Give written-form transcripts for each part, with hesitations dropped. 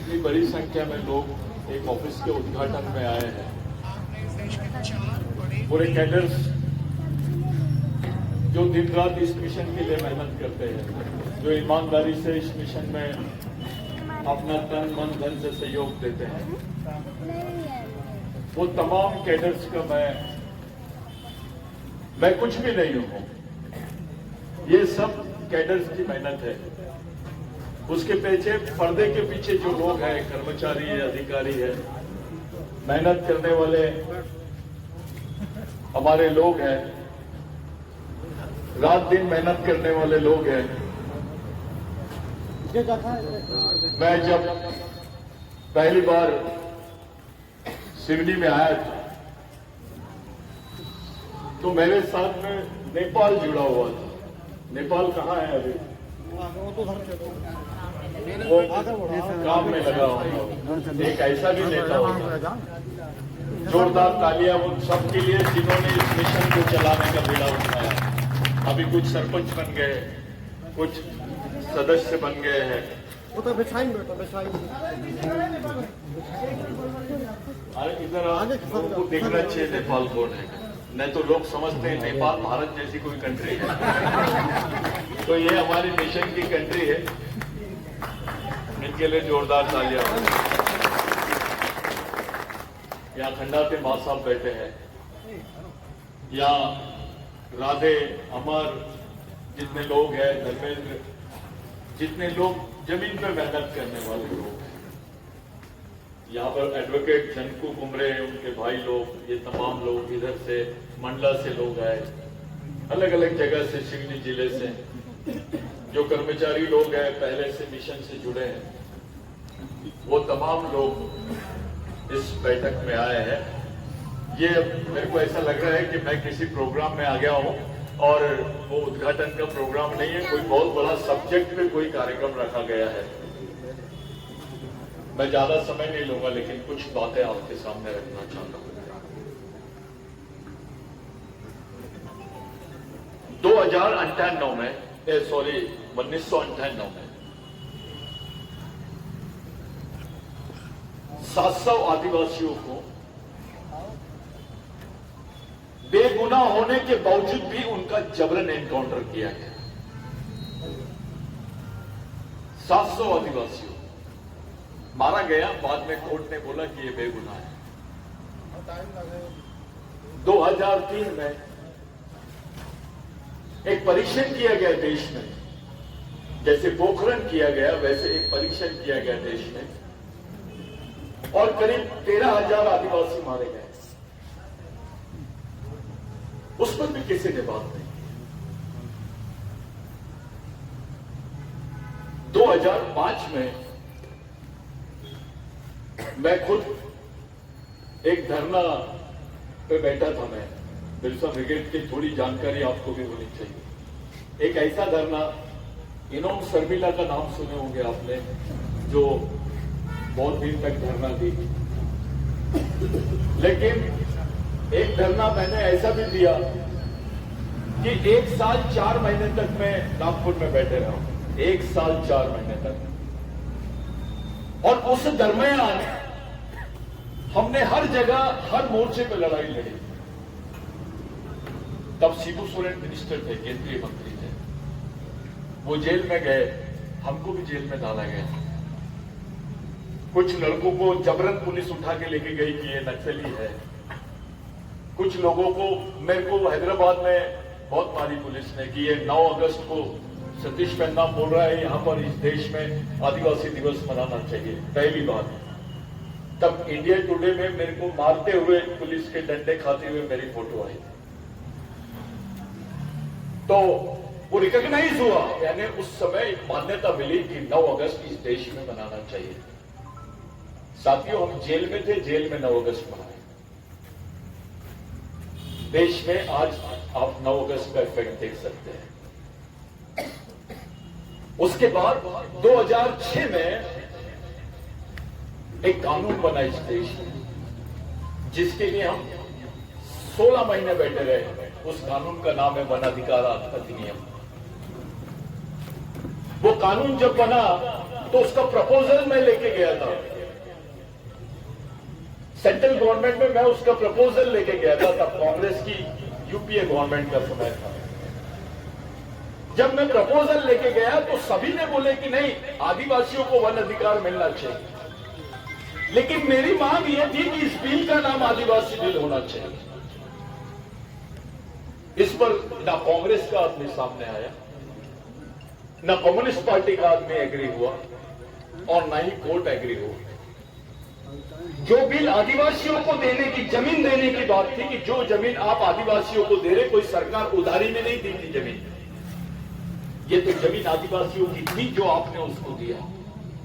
इतनी बड़ी संख्या में लोग एक ऑफिस के उद्घाटन में आए हैं। पूरे कैडर्स जो दिन रात इस मिशन के लिए मेहनत करते हैं, जो ईमानदारी से इस मिशन में अपना तन मन धन से सहयोग देते हैं, वो तमाम कैडर्स का मैं कुछ भी नहीं हूं। ये सब कैडर्स की मेहनत है। उसके पीछे, पर्दे के पीछे जो लोग हैं, कर्मचारी है, अधिकारी है, मेहनत करने वाले हमारे लोग हैं, रात दिन मेहनत करने वाले लोग हैं। मैं जब पहली बार सिवनी में आया था तो मेरे साथ में नेपाल जुड़ा हुआ था। नेपाल कहाँ है अभी? वो काम में लगा हुआ। एक ऐसा भी नेता होगा। जोरदार तालियां उन सबके लिए जिन्होंने इस मिशन को चलाने का बीड़ा उठाया। अभी कुछ सरपंच बन गए, कुछ सदस्य बन गए हैं। वो तो बिछाएंगे, तो बिछाएंगे। इधर आपको देखना चाहिए नेपाल कौन है। नहीं तो लोग समझते हैं नेपाल भारत जैसी कोई कंट्री है। तो ये हमारी मिशन की कंट्री है। इनके लिए जोरदार तालियां। यहाँ खंडाते माँ साहब बैठे हैं, या राधे, अमर, जितने लोग हैं, धर्मेंद्र, जितने लोग जमीन पे मेहनत करने वाले लोग हैं। यहाँ पर एडवोकेट जनकू कुमरे, उनके भाई लोग, ये तमाम लोग इधर से मंडला से लोग आए, अलग अलग जगह से, सिवनी जिले से जो कर्मचारी लोग हैं, पहले से मिशन से जुड़े हैं, वो तमाम लोग इस बैठक में आए हैं। ये मेरे को ऐसा लग रहा है कि मैं किसी प्रोग्राम में आ गया हूं और वो उद्घाटन का प्रोग्राम नहीं है, कोई बहुत बड़ा सब्जेक्ट पे कोई कार्यक्रम रखा गया है। मैं ज्यादा समय नहीं लूंगा, लेकिन कुछ बातें आपके सामने रखना चाहता हूं। 1998 में 1998 में 700 आदिवासियों को बेगुनाह होने के बावजूद भी उनका जबरन एनकाउंटर किया गया। 700 आदिवासियों मारा गया। बाद में कोर्ट ने बोला कि ये बेगुनाह है। 2003 में एक परीक्षण किया गया देश में, जैसे पोखरण किया गया वैसे एक परीक्षण किया गया देश में, और करीब 13,000 आदिवासी मारे गए। उस पर भी किसी ने बात नहीं। 2005 में मैं खुद एक धरना पे बैठा था। मैं बिरसा ब्रिगेड की थोड़ी जानकारी आपको भी होनी चाहिए। एक ऐसा धरना, इनोम शर्मिला का नाम सुने होंगे आपने, जो बहुत दिन तक धरना दी। लेकिन एक धरना मैंने ऐसा भी दिया कि 1 साल 4 महीने तक मैं नागपुर में बैठे रहा हूं। 1 साल 4 महीने तक। और उस दरमियान हमने हर जगह, हर मोर्चे पे लड़ाई लड़ी। तब शिबू सोरेन मिनिस्टर थे, केंद्रीय मंत्री थे। वो जेल में गए, हमको भी जेल में डाला गया। कुछ लड़कों को जबरन पुलिस उठा के लेके गई कि ये नक्सली है। कुछ लोगों को, मेरे को हैदराबाद में बहुत मारी पुलिस ने कि ये 9 अगस्त को सतीश पेन्ना बोल रहा है यहां पर इस देश में आदिवासी दिवस मनाना चाहिए। पहली बात। तब इंडिया टुडे में मेरे को मारते हुए, पुलिस के डंडे खाते हुए मेरी फोटो आई। तो वो रिकॉग्नाइज हुआ, यानी उस समय एक मान्यता मिली कि 9 अगस्त इस देश में मनाना चाहिए। साथियों, हम जेल में थे, जेल में 9 अगस्त मनाए। देश में आज आप 9 अगस्त का इफेक्ट देख सकते हैं। उसके बाद 2006 में एक कानून बना इस देश में, जिसके लिए हम 16 महीने बैठे रहे। उस कानून का नाम है वन अधिकार अधिनियम। वो कानून जब बना तो उसका प्रपोजल मैं लेके गया था सेंट्रल गवर्नमेंट में मैं उसका प्रपोजल लेके गया था, तब कांग्रेस की यूपीए गवर्नमेंट का समय था। जब मैं प्रपोजल लेके गया तो सभी ने बोले कि नहीं, आदिवासियों को वन अधिकार मिलना चाहिए। लेकिन मेरी मांग यह थी कि इस बिल का नाम आदिवासी बिल होना चाहिए। इस पर ना कांग्रेस का आदमी सामने आया, ना कम्युनिस्ट पार्टी का आदमी एग्री हुआ और ना ही कोर्ट एग्री हुआ। जो बिल आदिवासियों को देने की, जमीन देने की बात थी कि जो जमीन आप आदिवासियों को दे रहे, कोई सरकार उधारी में नहीं दी थी जमीन, ये तो जमीन आदिवासियों की थी जो आपने उसको दिया,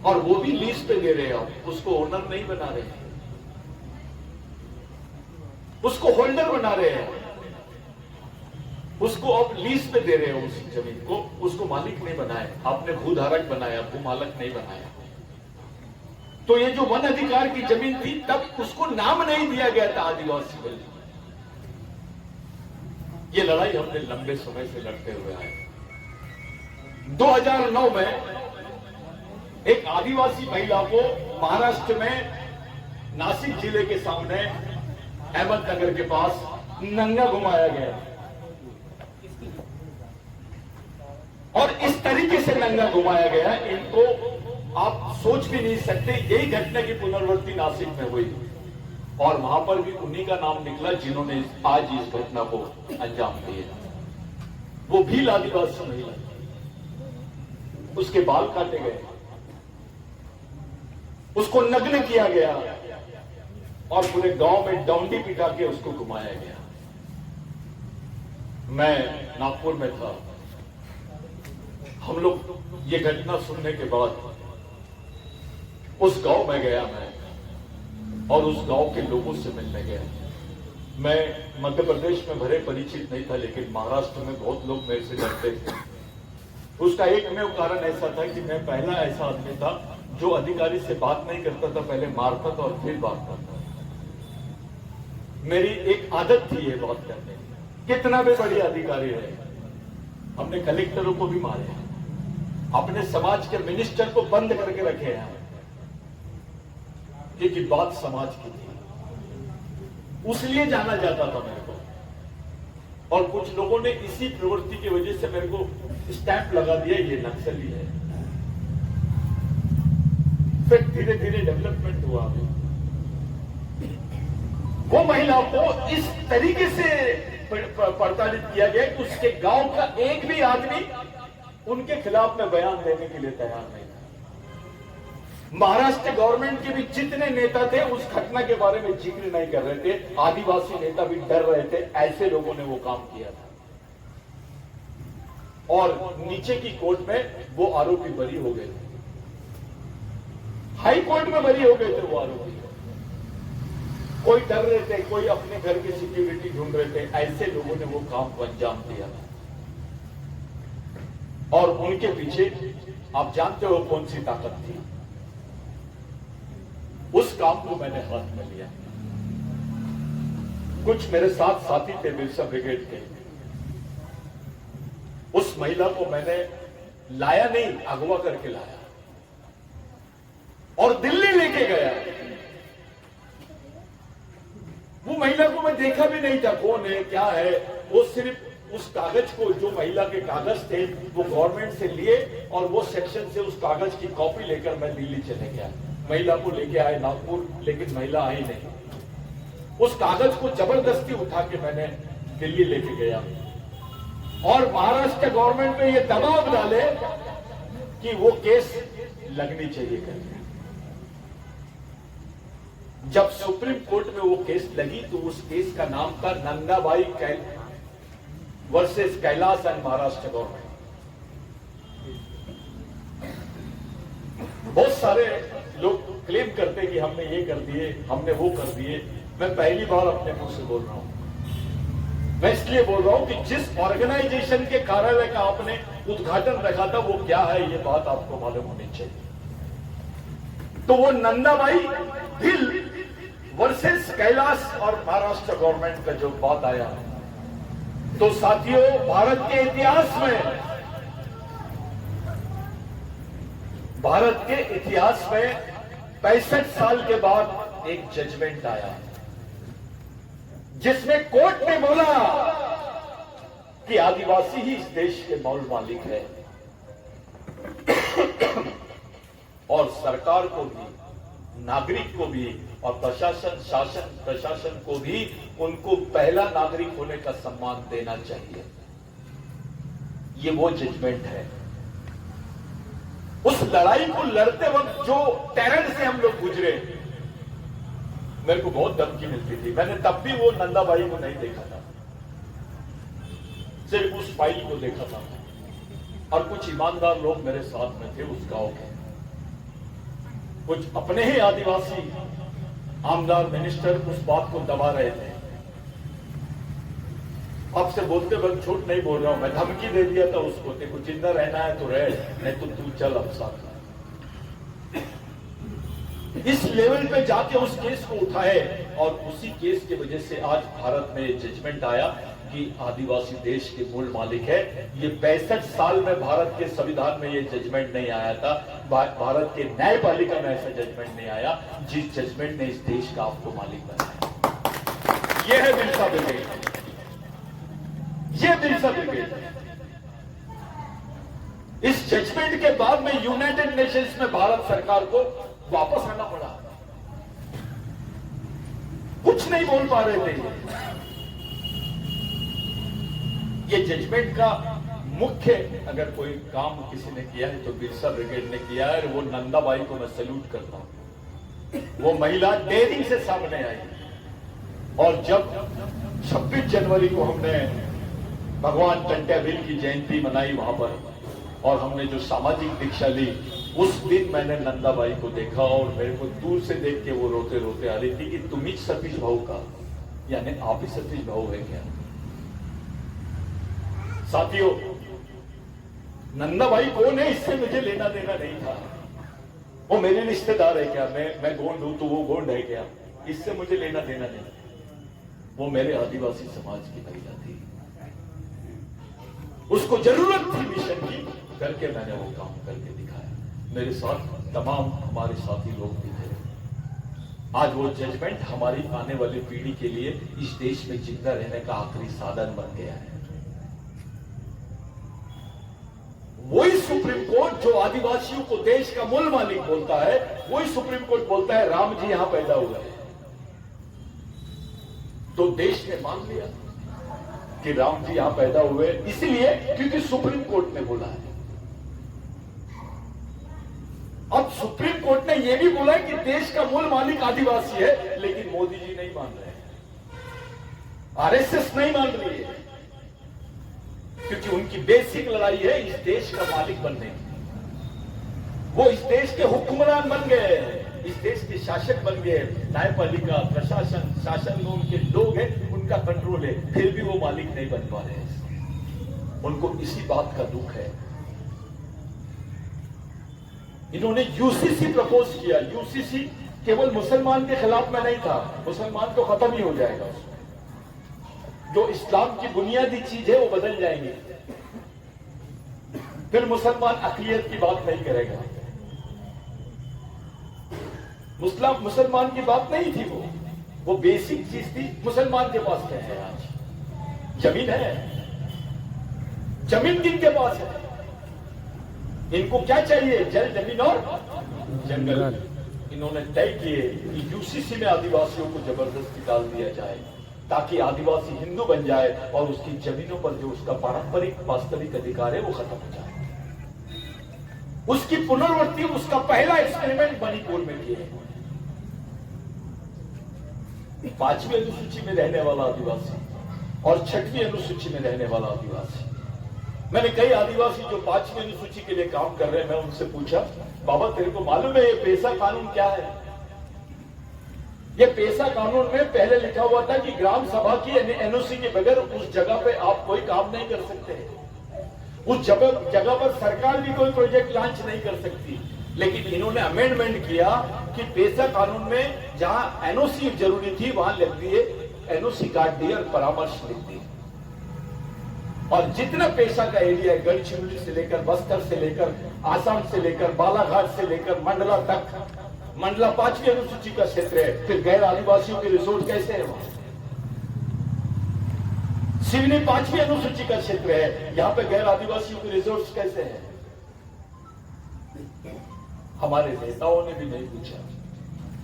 और वो भी लीज पे दे रहे हो, उसको ओनर नहीं बना रहे, उसको होल्डर बना रहे हैं, उसको आप लीज पे दे रहे हो उस जमीन को, उसको मालिक नहीं बनाया आपने, भूधारक बनाया, भूमालक नहीं बनाया। तो ये जो वन अधिकार की जमीन थी, तब उसको नाम नहीं दिया गया था आदिवासी बिल। ये लड़ाई हमने लंबे समय से लड़ते हुए आए। 2009 में एक आदिवासी महिला को महाराष्ट्र में नासिक जिले के सामने अहमदनगर के पास नंगा घुमाया गया, और इस तरीके से नंगा घुमाया गया, इनको आप सोच भी नहीं सकते। यही घटना की पुनरावृत्ति नासिक में हुई, और वहां पर भी उन्हीं का नाम निकला जिन्होंने आज इस घटना को अंजाम दिया। वो भी आदिवासी महिला, उसके बाल काटे गए, उसको नग्न किया गया, और पूरे गांव में डौंडी पिटा के उसको घुमाया गया। मैं नागपुर में था, हम लोग ये घटना सुनने के बाद उस गांव में गया मैं, और उस गांव के लोगों से मिलने गया। मैं मध्य प्रदेश में भरे परिचित नहीं था, लेकिन महाराष्ट्र में बहुत लोग मेरे से डरते थे। उसका एकमेव कारण ऐसा था कि मैं पहला ऐसा आदमी था जो अधिकारी से बात नहीं करता था, पहले मारता था और फिर बात करता था। मेरी एक आदत थी ये बात करने की। कितना भी बड़ी अधिकारी है, हमने कलेक्टरों को भी मारे हैं, अपने समाज के मिनिस्टर को बंद करके रखे हैं, क्योंकि बात समाज की थी, उसलिए जाना जाता था मेरे को। और कुछ लोगों ने इसी प्रवृत्ति की वजह से मेरे को स्टैंप लगा दिया, ये नक्सली है। फिर धीरे धीरे डेवलपमेंट हुआ। वो महिला को इस तरीके से प्रताड़ित किया गया कि उसके गांव का एक भी आदमी उनके खिलाफ में बयान देने के लिए तैयार नहीं था। महाराष्ट्र गवर्नमेंट के भी जितने नेता थे उस घटना के बारे में जिक्र नहीं कर रहे थे, आदिवासी नेता भी डर रहे थे, ऐसे लोगों ने वो काम किया था। और नीचे की कोर्ट में वो आरोपी बरी हो गए थे, हाई कोर्ट में बरी हो गए थे वो आरोपी। कोई डर रहे थे, कोई अपने घर की सिक्योरिटी ढूंढ रहे थे, ऐसे लोगों ने वो काम को अंजाम दिया था। और उनके पीछे आप जानते हो कौन सी ताकत थी। उस काम को मैंने हाथ में लिया। कुछ मेरे साथ साथी थे बिरसा ब्रिगेड के, उस महिला को मैंने लाया नहीं, अगवा करके लाया और दिल्ली लेके गया। वो महिला को मैं देखा भी नहीं था, कौन है क्या है। वो सिर्फ उस कागज को, जो महिला के कागज थे वो गवर्नमेंट से लिए, और वो सेक्शन से उस कागज की कॉपी लेकर मैं दिल्ली चले गया। महिला को लेके आए नागपुर, लेकिन महिला आई नहीं। उस कागज को जबरदस्ती उठा के मैंने दिल्ली लेके गया, और महाराष्ट्र गवर्नमेंट पे ये दबाव डाले कि वो केस लगनी चाहिए करके। जब सुप्रीम कोर्ट में वो केस लगी तो उस केस का नाम था Nandabai versus Kailash and Maharashtra government. बहुत सारे लोग क्लेम करते कि हमने ये कर दिए, हमने वो कर दिए। मैं पहली बार अपने मुंह से बोल रहा हूं। मैं इसलिए बोल रहा हूं कि जिस ऑर्गेनाइजेशन के कार्यालय का आपने उद्घाटन रखा था वो क्या है, ये बात आपको मालूम होनी चाहिए। तो वो नंदाबाई बिल वर्सेस कैलाश और महाराष्ट्र गवर्नमेंट का जो बात आया, तो साथियों भारत के इतिहास में, भारत के इतिहास में 65 साल के बाद बाद एक जजमेंट आया जिसमें कोर्ट ने बोला कि आदिवासी ही इस देश के मूल मालिक है और सरकार को भी, नागरिक को भी और प्रशासन को भी उनको पहला नागरिक होने का सम्मान देना चाहिए। ये वो जजमेंट है। उस लड़ाई को लड़ते वक्त जो टेरर से हम लोग गुजरे, मेरे को बहुत धमकी मिलती थी। मैंने तब भी वो नंदाबाई को नहीं देखा था, सिर्फ उस फाइल को देखा था और कुछ ईमानदार लोग मेरे साथ में थे उस गांव के। कुछ अपने ही आदिवासी आमदार मिनिस्टर उस बात को दबा रहे थे। आपसे बोलते वक्त झूठ नहीं बोल रहा हूं, मैं धमकी दे दिया था उसको, तेरे को जिंदा रहना है तो रह, नहीं तो तू चल अब साथ। इस लेवल पे जाके उस केस को उठाए और उसी केस की वजह से आज भारत में जजमेंट आया कि आदिवासी देश के मूल मालिक है। ये 65 साल में भारत के संविधान में ये जजमेंट नहीं आया था, भारत के न्यायपालिका में ऐसा जजमेंट नहीं आया जिस जजमेंट ने इस देश का आपको मालिक बनाया। ये है बिरसा ब्रिगेड, ये बिरसा ब्रिगेड। इस जजमेंट के बाद में यूनाइटेड नेशंस में भारत सरकार को वापस आना पड़ा, कुछ नहीं बोल पा रहे थे। ये जजमेंट का मुख्य अगर कोई काम किसी ने किया है तो बिरसा ब्रिगेड ने किया है। वो नंदाबाई को मैं सैल्यूट करता हूं। वो महिला डेयरिंग से सामने आई और जब 26 जनवरी को हमने भगवान टंट्याभिल की जयंती मनाई वहां पर और हमने जो सामाजिक दीक्षा ली, उस दिन मैंने नंदाबाई को देखा और मेरे को दूर से देख के वो रोते रोते आ रही थी कि तुम ही सतीश भाऊ का, यानी आप ही सतीश भाऊ है क्या? साथियों, नंदाबाई कौन है इससे मुझे लेना देना नहीं था। वो मेरे रिश्तेदार है क्या? मैं गोंड हूं तो वो गोंड है क्या? इससे मुझे लेना देना नहीं। वो मेरे आदिवासी समाज की महिला थी, उसको जरूरत थी मिशन की, करके मैंने वो काम करके दिखाया। मेरे साथ तमाम हमारे साथी लोग भी थे। आज वो जजमेंट हमारी आने वाली पीढ़ी के लिए इस देश में जिंदा रहने का आखिरी साधन बन गया है। वही सुप्रीम कोर्ट जो आदिवासियों को देश का मूल मालिक बोलता है, वही सुप्रीम कोर्ट बोलता है राम जी यहां पैदा हुए हैं। तो देश ने मान लिया कि राम जी यहां पैदा हुए, इसलिए क्योंकि सुप्रीम कोर्ट ने बोला है। अब सुप्रीम कोर्ट ने यह भी बोला है कि देश का मूल मालिक आदिवासी है, लेकिन मोदी जी नहीं मान रहे हैं, आरएसएस नहीं मान रही है, क्योंकि उनकी बेसिक लड़ाई है इस देश का मालिक बनने की। वो इस देश के हुक्मरान बन गए, इस देश के शासक बन गए। न्यायपालिका, प्रशासन, शासन में उनके लोग हैं, उनका कंट्रोल है, फिर भी वो मालिक नहीं बन पा रहे हैं। उनको इसी बात का दुख है। इन्होंने यूसीसी प्रपोज किया। यूसीसी केवल मुसलमान के खिलाफ में नहीं था, मुसलमान तो खत्म ही हो जाएगा उसमें। जो इस्लाम की बुनियादी चीज है वो बदल जाएंगे, फिर मुसलमान अक़लियत की बात नहीं करेगा। मुसलमान की बात नहीं थी, वो बेसिक चीज थी। मुसलमान के पास क्या है आज? जमीन है। जमीन किनके पास है? इनको क्या चाहिए? जल, जमीन और जंगल। इन्होंने तय किए कि यूसीसी में आदिवासियों को जबरदस्ती डाल दिया जाए ताकि आदिवासी हिंदू बन जाए और उसकी जमीनों पर जो उसका पारंपरिक वास्तविक अधिकार है वो खत्म हो जाए। उसकी पुनर्वृत्ति, उसका पहला एक्सपेरिमेंट मणिपुर में किया। 5वीं अनुसूची में रहने वाला आदिवासी और 6वीं अनुसूची में रहने वाला आदिवासी। मैंने कई आदिवासी जो 5वीं अनुसूची के लिए काम कर रहे हैं, मैं उनसे पूछा, बाबा तेरे को मालूम है ये पेशा कानून क्या है? ये पेशा कानून में पहले लिखा हुआ था कि ग्राम सभा की एनओसी के बगैर उस जगह पे आप कोई काम नहीं कर सकते। उस जगह पर सरकार भी कोई प्रोजेक्ट लॉन्च नहीं कर सकती। लेकिन इन्होंने अमेंडमेंट किया कि पेशा कानून में जहां एनओसी जरूरी थी वहां लिख दिए एनओसी काट दिए और परामर्श लिख दिए। और जितना पेशा का एरिया है, गढ़चिरौली से लेकर बस्तर से लेकर आसाम से लेकर बालाघाट से लेकर मंडला तक, मंडला 5वीं अनुसूची का क्षेत्र है, फिर गैर आदिवासियों के रिजोर्ट कैसे है वहां? सिवनी 5वीं अनुसूची का क्षेत्र है, यहां पे गैर आदिवासियों के रिजोर्ट कैसे हैं? हमारे नेताओं ने भी नहीं पूछा,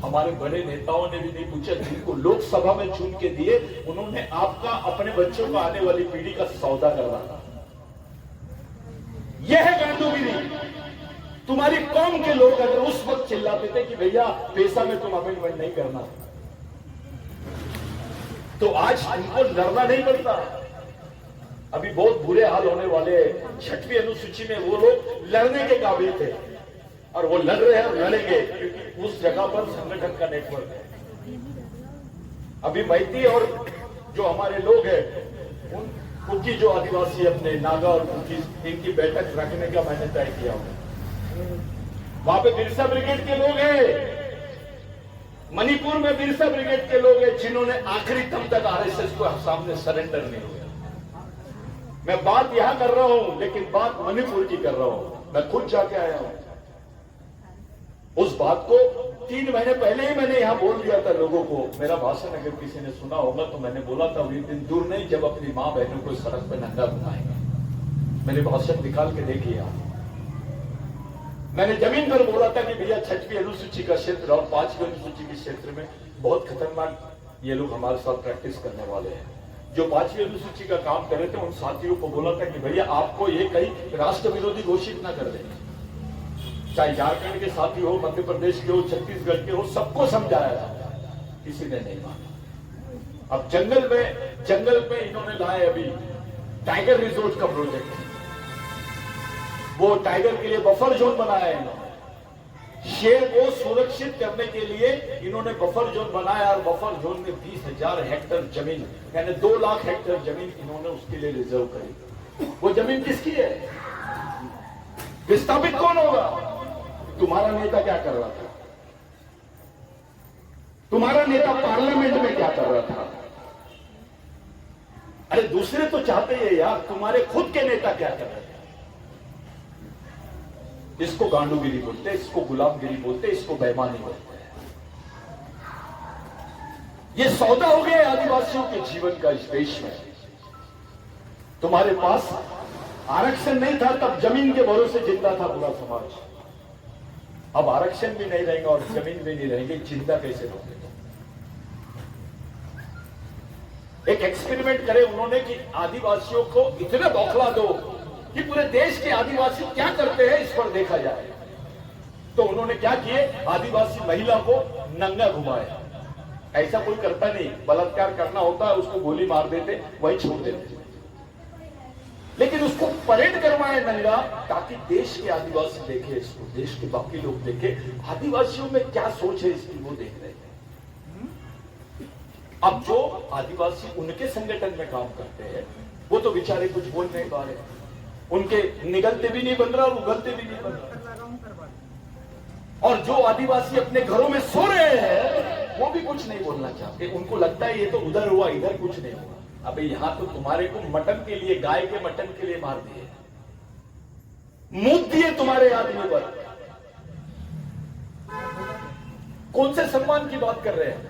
हमारे बड़े नेताओं ने भी नहीं पूछा, जिनको लोकसभा में चुन के दिए, उन्होंने आपका, अपने बच्चों का, आने वाली पीढ़ी का सौदा करवाना। यह है गांडूगिरी। तुम्हारी कौम के लोग अगर उस वक्त चिल्लाते थे कि भैया पैसा में तुम अमेंडमेंट नहीं करना, तो आज तुमको लड़ना नहीं पड़ता। अभी बहुत बुरे हाल होने वाले, 6वीं अनुसूची में वो लोग लड़ने के काबिल थे और वो लड़ रहे हैं और लड़ेंगे, क्योंकि उस जगह पर संगठन का नेटवर्क है। अभी मैती और जो हमारे लोग हैं, उनकी जो आदिवासी अपने नागा और कुकी, इनकी बैठक रखने का मैंने तय किया हुआ। वहां पे बिरसा ब्रिगेड के लोग हैं, मणिपुर में बिरसा ब्रिगेड के लोग हैं, जिन्होंने आखिरी दम तक आरएसएस को सामने सरेंडर नहीं हुए। मैं बात यहां कर रहा हूं, लेकिन बात मणिपुर की कर रहा हूं। मैं खुद जाके आया हूं। उस बात को 3 महीने पहले ही मैंने यहां बोल दिया था लोगों को। मेरा भाषण अगर किसी ने सुना होगा तो मैंने बोला था, वही दिन दूर नहीं जब अपनी मां बहनों को सड़क पर नंगा घुमाएंगे। मेरे भाषण निकाल के देखिए आप। मैंने जमीन पर बोला था कि भैया 6वीं अनुसूची का क्षेत्र और 5वीं अनुसूची के क्षेत्र में बहुत खतरनाक ये लोग हमारे साथ प्रैक्टिस करने वाले हैं। जो 5वीं अनुसूची का काम कर रहे थे, उन साथियों को बोला था कि भैया आपको ये कहीं राष्ट्र विरोधी घोषित ना कर दें। चाहे झारखंड के साथी हो, मध्य प्रदेश के हो, छत्तीसगढ़ के हो, सबको समझाया था, किसी ने नहीं माना। अब जंगल में इन्होंने लाए अभी टाइगर रिजोर्ट का प्रोजेक्ट। वो टाइगर के लिए बफर जोन बनाया है इन्होंने। शेर को सुरक्षित करने के लिए इन्होंने बफर जोन बनाया और बफर जोन में 20,000 हेक्टेयर जमीन, यानी 2 लाख हेक्टेयर जमीन इन्होंने उसके लिए रिजर्व करी। वो जमीन किसकी है? विस्थापित कौन होगा? तुम्हारा नेता क्या कर रहा था? तुम्हारा नेता पार्लियामेंट में क्या कर रहा था? अरे दूसरे तो चाहते हैं यार, तुम्हारे खुद के नेता क्या कर रहे थे? इसको गांडूगिरी बोलते हैं, इसको गुलामगिरी बोलते हैं, इसको बेईमानी बोलते हैं। ये सौदा हो गया आदिवासियों के जीवन का इस देश में। तुम्हारे पास आरक्षण नहीं था, तब जमीन के भरोसे जिंदा था पूरा समाज। अब आरक्षण भी नहीं रहेगा और जमीन भी नहीं रहेगी, चिंता कैसे होगी? एक एक्सपेरिमेंट करे उन्होंने कि आदिवासियों को इतना बौखला दो कि पूरे देश के आदिवासी क्या करते हैं इस पर देखा जाए। तो उन्होंने क्या किए? आदिवासी महिला को नंगा घुमाया। ऐसा कोई करता नहीं, बलात्कार करना होता है उसको गोली मार देते, वही छोड़ देते। लेकिन उसको परेड करवाए नंगा, ताकि देश के आदिवासी देखे इसको, देश के बाकी लोग देखे आदिवासियों में क्या सोच है इसकी, वो देख रहे थे। अब जो आदिवासी उनके संगठन में काम करते हैं, वो तो बेचारे कुछ बोल नहीं पा रहे, उनके निगलते भी नहीं बन रहा और उगलते भी नहीं बन रहा। और जो आदिवासी अपने घरों में सो रहे हैं, वो भी कुछ नहीं बोलना चाहते। उनको लगता है ये तो उधर हुआ, इधर कुछ नहीं हुआ। अबे यहां तो तुम्हारे को मटन के लिए, गाय के मटन के लिए मार दिए, मूत दिए तुम्हारे आदमी पर। कौन से सम्मान की बात कर रहे हैं?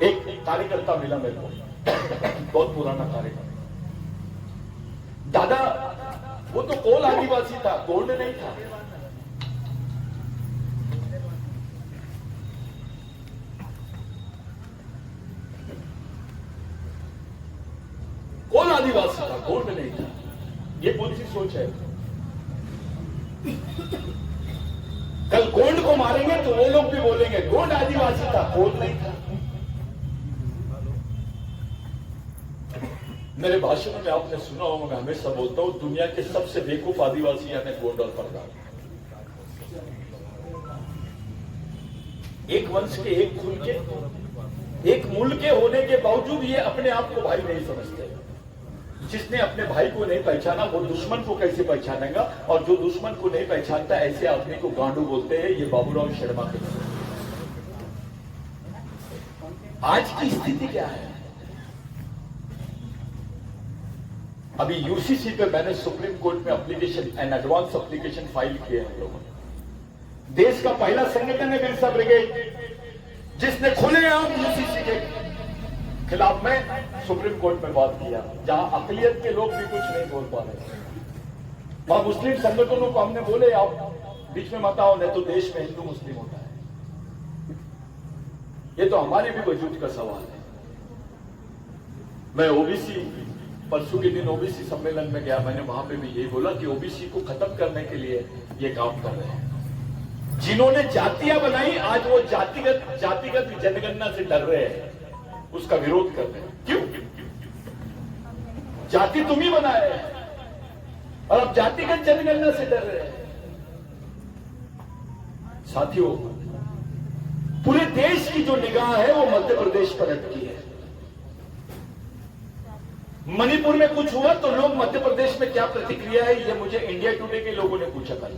एक कार्यकर्ता मिला मेरे को, बहुत पुराना कार्यकर्ता। दादा वो तो कोल आदिवासी था, गोंड नहीं था। कोल आदिवासी था, गोंड नहीं था। ये कौन सी सोच है? कल गोंड को मारेंगे तो वो लोग भी बोलेंगे गोंड आदिवासी था, कोल नहीं था। मेरे भाषण में आपने सुना होगा, मैं हमेशा बोलता हूं, दुनिया के सबसे बेवकूफ आदिवासी यानी गोंड और परगार। एक वंश के, एक खून के, एक मूल के होने के बावजूद ये अपने आप को भाई नहीं समझते। जिसने अपने भाई को नहीं पहचाना वो दुश्मन को कैसे पहचानेगा? और जो दुश्मन को नहीं पहचानता ऐसे आदमी को गांडू बोलते हैं। ये बाबूराव शर्मा के। आज की स्थिति क्या है? अभी यूसीसी पे मैंने सुप्रीम कोर्ट में application, an advance application file किए हम लोगों ने। देश का पहला संगठन है बिरसा ब्रिगेड, जिसने खुलेआम यूसीसी के खिलाफ में सुप्रीम कोर्ट में बात किया, जहां अकलियत के लोग भी कुछ नहीं बोल पा रहे। वहां मुस्लिम संगठनों को हमने बोले आप बीच में मत आओ, नहीं तो देश में हिंदू मुस्लिम होता है। ये तो हमारे भी वजूद का सवाल है। मैं ओबीसी परसों के दिन ओबीसी सम्मेलन में गया, मैंने वहां पे भी यही बोला कि ओबीसी को खत्म करने के लिए ये काम कर रहे हैं। जिन्होंने जातियां बनाई आज वो जातिगत जनगणना से डर रहे हैं, उसका विरोध कर रहे हैं। क्यों? जाति तुम ही बनाए और अब जातिगत जनगणना से डर रहे हैं। साथियों, पूरे देश की जो निगाह है वो मध्य प्रदेश पर अटकी है। मणिपुर में कुछ हुआ तो लोग मध्य प्रदेश में क्या प्रतिक्रिया है, ये मुझे इंडिया टुडे के लोगों ने पूछा कल।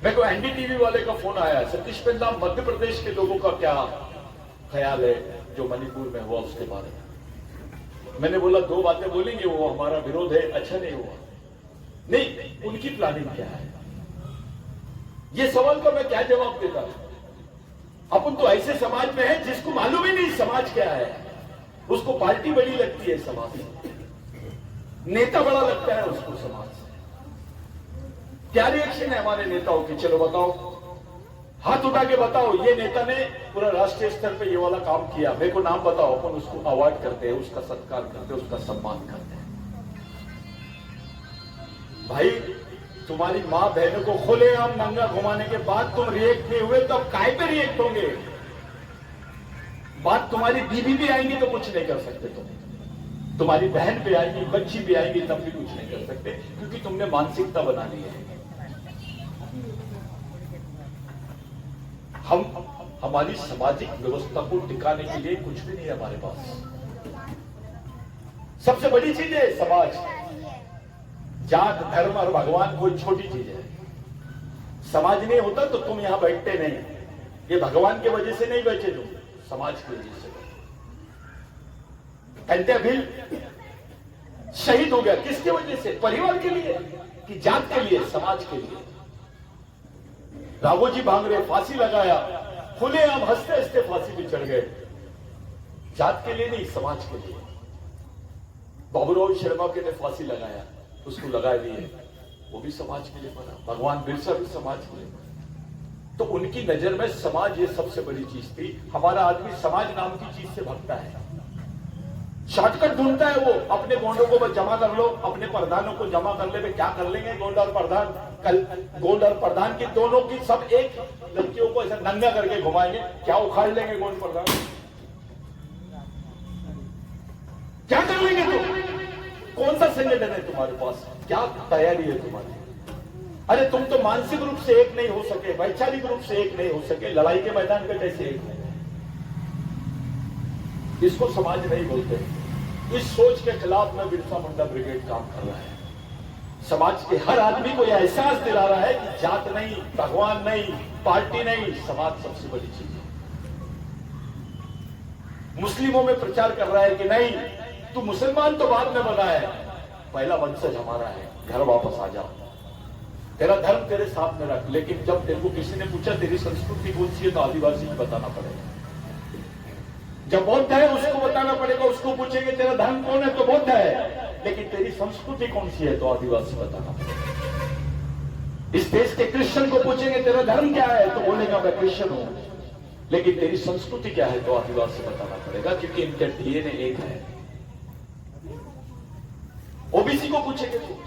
मेरे को एनडीटीवी वाले का फोन आया, सतीश पेंदा, मध्य प्रदेश के लोगों का क्या ख्याल है जो मणिपुर में हुआ उसके बारे में। मैंने बोला दो बातें बोलेंगे, वो हमारा विरोध है, अच्छा नहीं हुआ, नहीं उनकी प्लानिंग क्या है। ये सवाल का मैं क्या जवाब देता। अपन तो ऐसे समाज में है जिसको मालूम ही नहीं समाज क्या है, उसको पार्टी बड़ी लगती है, समाज नेता बड़ा लगता है उसको समाज से। क्या रिएक्शन है हमारे नेताओं की, चलो बताओ, हाथ उठा के बताओ। ये नेता ने पूरा राष्ट्रीय स्तर पे ये वाला काम किया, मेरे को नाम बताओ, अपन उसको अवार्ड करते हैं, उसका सत्कार करते हैं, उसका सम्मान करते हैं। भाई तुम्हारी मां बहनों को खुलेआम नंगा घुमाने के बाद तुम रिएक्ट नहीं हुए तो अब काय पे रिएक्ट होंगे। बात तुम्हारी बीवी भी आएंगी तो कुछ नहीं कर सकते तुम, तुम्हारी बहन भी आएंगी, बच्ची भी आएंगी, तब भी कुछ नहीं कर सकते, क्योंकि तुमने मानसिकता बना ली है। हमारी सामाजिक व्यवस्था को टिकाने के लिए कुछ भी नहीं है हमारे पास। सबसे बड़ी चीज है समाज, जात धर्म और भगवान कोई छोटी चीज है। समाज नहीं होता तो तुम यहां बैठते नहीं। ये भगवान के वजह से नहीं बैठे तुम, समाज की वजह से। अंत्या भील शहीद हो गया, किसके वजह से? परिवार के लिए कि जात के लिए? समाज के लिए। राघोजी भांगरे फांसी लगाया, खुलेआम हंसते हंसते फांसी पे चढ़ गए, जात के लिए नहीं, समाज के लिए। बाबूराव शर्मा के ने फांसी लगाया, उसको लगा दिए, वो भी समाज के लिए मरा। भगवान बिरसा भी समाज के लिए मरा। तो उनकी नजर में समाज ये सबसे बड़ी चीज थी। हमारा आदमी समाज नाम की चीज से भगता है, शॉर्टकट ढूंढता है। वो अपने गोंडों को जमा कर लो, अपने प्रधानों को जमा कर ले, क्या कर लेंगे गोंड और प्रधान? कल गोंड और प्रधान की दोनों की सब एक लड़कियों को ऐसा नंगा करके घुमाएंगे, क्या उखाड़ लेंगे गोंड प्रधान? क्या कर लेंगे तुम? कौन सा संगठन है तुम्हारे पास? क्या तैयारी है तुम्हारी? अरे तुम तो मानसिक रूप से एक नहीं हो सके, वैचारिक रूप से एक नहीं हो सके, लड़ाई के मैदान पे कैसे एक हो? इसको समाज नहीं बोलते। इस सोच के खिलाफ में बिरसा मुंडा ब्रिगेड काम कर रहा है। समाज के हर आदमी को यह एहसास दिला रहा है कि जात नहीं, भगवान नहीं, पार्टी नहीं, समाज सबसे बड़ी चीज है। मुस्लिमों में प्रचार कर रहा है कि नहीं, तू मुसलमान तो बाद में बना है, पहला वंशज हमारा है, घर वापस आ जा, तेरा धर्म तेरे साथ में रख। लेकिन जब तेरे को किसी ने पूछा तेरी संस्कृति कौन सी है, तो आदिवासी को बताना पड़ेगा। जब बौद्ध है उसको बताना पड़ेगा, उसको पूछेंगे तेरा धर्म कौन है, तो बौद्ध है, लेकिन तेरी संस्कृति कौन सी है, तो आदिवासी बताना पड़ेगा। इस देश के क्रिश्चियन को पूछेंगे तेरा धर्म क्या है, तो बोलेगा मैं क्रिश्चियन हूं, लेकिन तेरी संस्कृति क्या है, तो आदिवासी बताना पड़ेगा, क्योंकि इनका डीएनए एक है। ओबीसी को पूछेंगे तो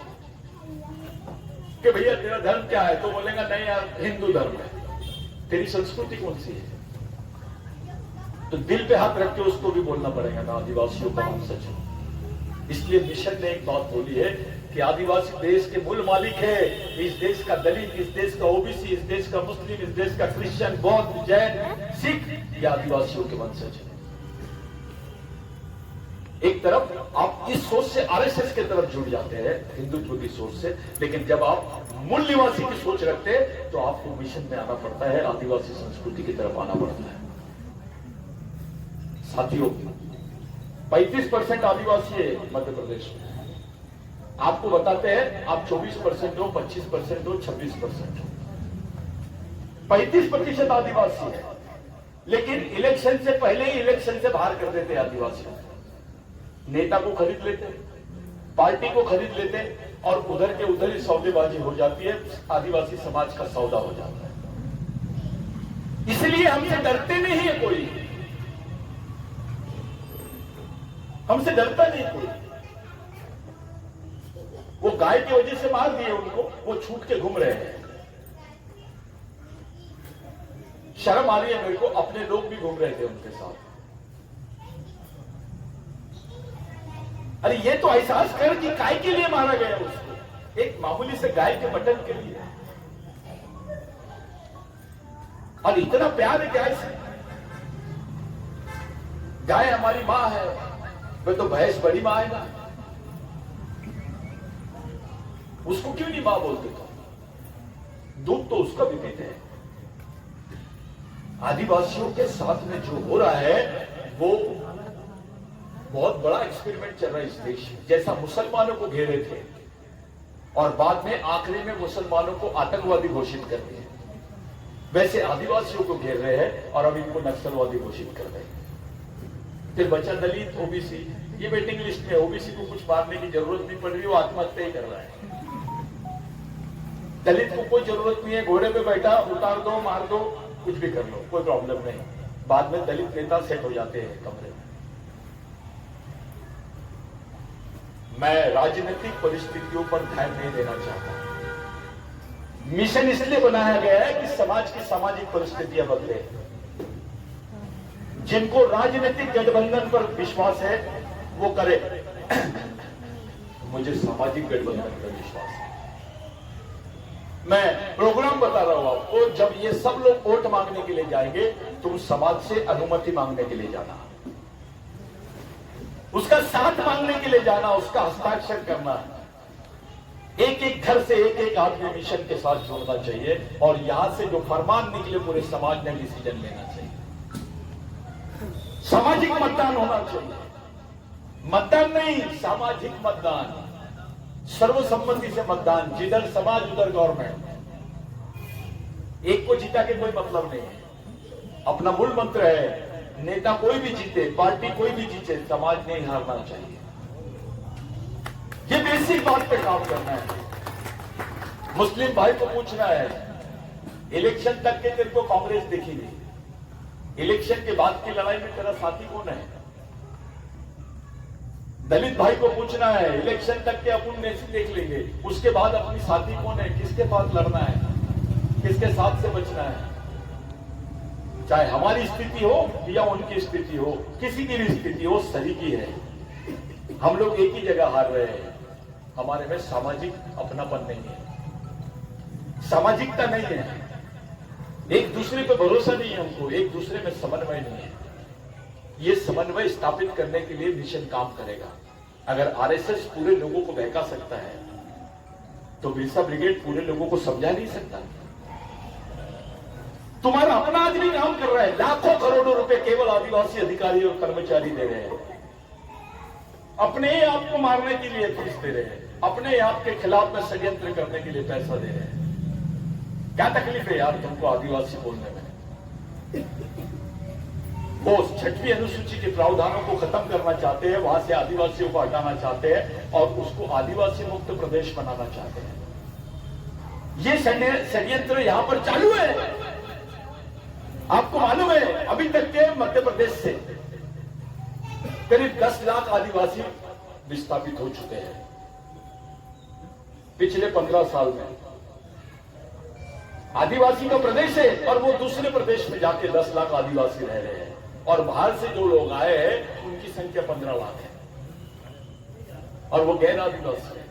कि भैया तेरा धर्म क्या है, तो बोलेगा नहीं यार हिंदू धर्म है। तेरी संस्कृति कौन सी है? तो दिल पे हाथ रख के उसको भी बोलना पड़ेगा ना, आदिवासियों का नाम सच है। इसलिए मिशन ने एक बात बोली है कि आदिवासी देश के मूल मालिक है। इस देश का दलित, इस देश का ओबीसी, इस देश का मुस्लिम, इस देश का क्रिश्चियन, बौद्ध, जैन, सिख, ये आदिवासियों के वंशज है। एक तरफ आप इस सोच से आरएसएस की तरफ जुड़ जाते हैं, हिंदुत्व की सोच से, लेकिन जब आप मूल निवासी की सोच रखते हैं तो आपको मिशन में आना पड़ता है, आदिवासी संस्कृति की तरफ आना पड़ता है। साथियों, 35% आदिवासी है मध्य प्रदेश में, आपको बताते हैं, आप 24% हो, 25% हो, 26% हो, 35% आदिवासी है। लेकिन इलेक्शन से पहले ही इलेक्शन से बाहर कर देते आदिवासियों को। नेता को खरीद लेते, पार्टी को खरीद लेते, और उधर के उधर ही सौदेबाजी हो जाती है, आदिवासी समाज का सौदा हो जाता है। इसलिए हमसे डरते नहीं है कोई, हमसे डरता नहीं कोई। वो गाय की वजह से मार दिए उनको, वो छूट के घूम रहे हैं। शर्म आ रही है मेरे को, अपने लोग भी घूम रहे थे उनके साथ। अरे ये तो एहसास कर कि गाय के लिए मारा गया उसको, एक मामूली से गाय के बटन के लिए। और इतना प्यार है गाय से। गाय हमारी मां है, वे तो भैंस बड़ी मां है ना, उसको क्यों नहीं मां बोलते? तो दूध तो उसका भी पीते हैं। आदिवासियों के साथ में जो हो रहा है वो बहुत बड़ा एक्सपेरिमेंट चल रहा है इस देश में। जैसा मुसलमानों को घेरे थे और बाद में आखिरी में मुसलमानों को आतंकवादी घोषित कर दिए, वैसे आदिवासियों को घेर रहे हैं और अब इनको नक्सलवादी घोषित कर रहे हैं। फिर बचा दलित, ओबीसी, ये वेटिंग लिस्ट में। ओबीसी को कुछ मारने की जरूरत नहीं पड़ रही, वो आत्महत्या ही कर रहा है। दलित को कोई जरूरत नहीं है, घोड़े पे बैठा, उतार दो, मार दो, कुछ भी कर लो, कोई प्रॉब्लम नहीं। बाद में दलित नेता सेट हो जाते हैं कमरे में। मैं राजनीतिक परिस्थितियों पर ध्यान नहीं देना चाहता। मिशन इसलिए बनाया गया है कि समाज की सामाजिक परिस्थितियां बदले। जिनको राजनीतिक गठबंधन पर विश्वास है वो करे। मुझे सामाजिक गठबंधन पर विश्वास है। मैं प्रोग्राम बता रहा हूं आपको, जब ये सब लोग वोट मांगने के लिए जाएंगे तो उस समाज से अनुमति मांगने के लिए जाना, उसका साथ मांगने के लिए जाना, उसका हस्ताक्षर करना। एक एक घर से एक एक आदमी मिशन के साथ जुड़ना चाहिए और यहां से जो फरमान निकले पूरे समाज ने डिसीजन लेना चाहिए। सामाजिक मतदान होना चाहिए। मतदान नहीं, सामाजिक मतदान, सर्वसम्मति से मतदान, जिधर समाज उधर गवर्नमेंट। एक को जीता के कोई मतलब नहीं है। अपना मूल मंत्र है, नेता कोई भी जीते, पार्टी कोई भी जीते, समाज नहीं हारना चाहिए। ये बेसिक बात पे काम करना है। मुस्लिम भाई को पूछना है, इलेक्शन तक के तेरे को कांग्रेस दिखेगी, इलेक्शन के बाद की लड़ाई में तेरा साथी कौन है? दलित भाई को पूछना है, इलेक्शन तक के अपन देख लेंगे, उसके बाद अपनी साथी कौन है, किसके पास लड़ना है, किसके साथ से बचना है। चाहे हमारी स्थिति हो या उनकी स्थिति हो, किसी की भी स्थिति हो, सही की है। हम लोग एक ही जगह हार रहे हैं, हमारे में सामाजिक अपनापन नहीं है, सामाजिकता नहीं है, एक दूसरे पे भरोसा नहीं है हमको, एक दूसरे में समन्वय नहीं है। ये समन्वय स्थापित करने के लिए मिशन काम करेगा। अगर आरएसएस पूरे लोगों को बहका सकता है तो बिरसा ब्रिगेड पूरे लोगों को समझा नहीं सकता। तुम्हारा अपना आदमी काम कर रहा है, लाखों करोड़ों रुपए केवल आदिवासी अधिकारी और कर्मचारी दे रहे हैं, अपने ही आप को मारने के लिए फीस दे रहे हैं, अपने आप के खिलाफ में षड्यंत्र करने के लिए पैसा दे रहे हैं। क्या तकलीफ है यार तुमको आदिवासी बोलने में? वो 6वीं अनुसूची के प्रावधानों को खत्म करना चाहते हैं, वहां से आदिवासियों को हटाना चाहते हैं और उसको आदिवासी मुक्त प्रदेश बनाना चाहते हैं। ये षड्यंत्र यहां पर चालू है। आपको मालूम है, अभी तक के मध्य प्रदेश से करीब 10 लाख आदिवासी विस्थापित हो चुके हैं पिछले 15 साल में। आदिवासी का प्रदेश है और वो दूसरे प्रदेश में जाके 10 लाख आदिवासी रह रहे हैं और बाहर से जो लोग आए हैं उनकी संख्या 15 लाख है और वो गैर आदिवासी है।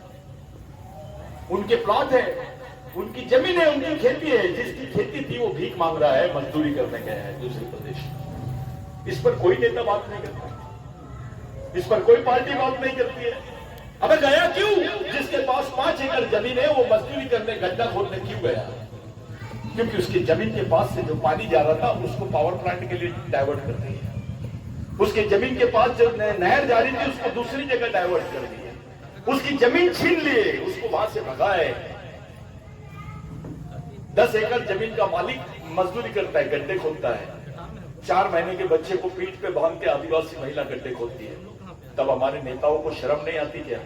उनके प्लॉट है, उनकी जमीन है, उनकी खेती है। जिसकी खेती थी वो भीख मांग रहा है, मजदूरी करने गया है दूसरे प्रदेश। इस पर कोई नेता बात नहीं करता, इस पर कोई पार्टी बात नहीं करती है। अबे गया क्यों? जिसके पास 5 एकड़ जमीन है वो मजदूरी करने, गड्ढा खोदने क्यों गया? क्योंकि उसकी जमीन के पास से जो पानी जा रहा था उसको पावर प्लांट के लिए डाइवर्ट कर दी है। उसके जमीन के पास जो नहर जा रही थी उसको दूसरी जगह डाइवर्ट कर दी है। उसकी जमीन छीन लिए, उसको वहां से भगाए। 10 एकड़ जमीन का मालिक मजदूरी करता है, गड्ढे खोदता है। 4 महीने के बच्चे को पीठ पे बांध के आदिवासी महिला गड्ढे खोदती है। तब हमारे नेताओं को शर्म नहीं आती क्या?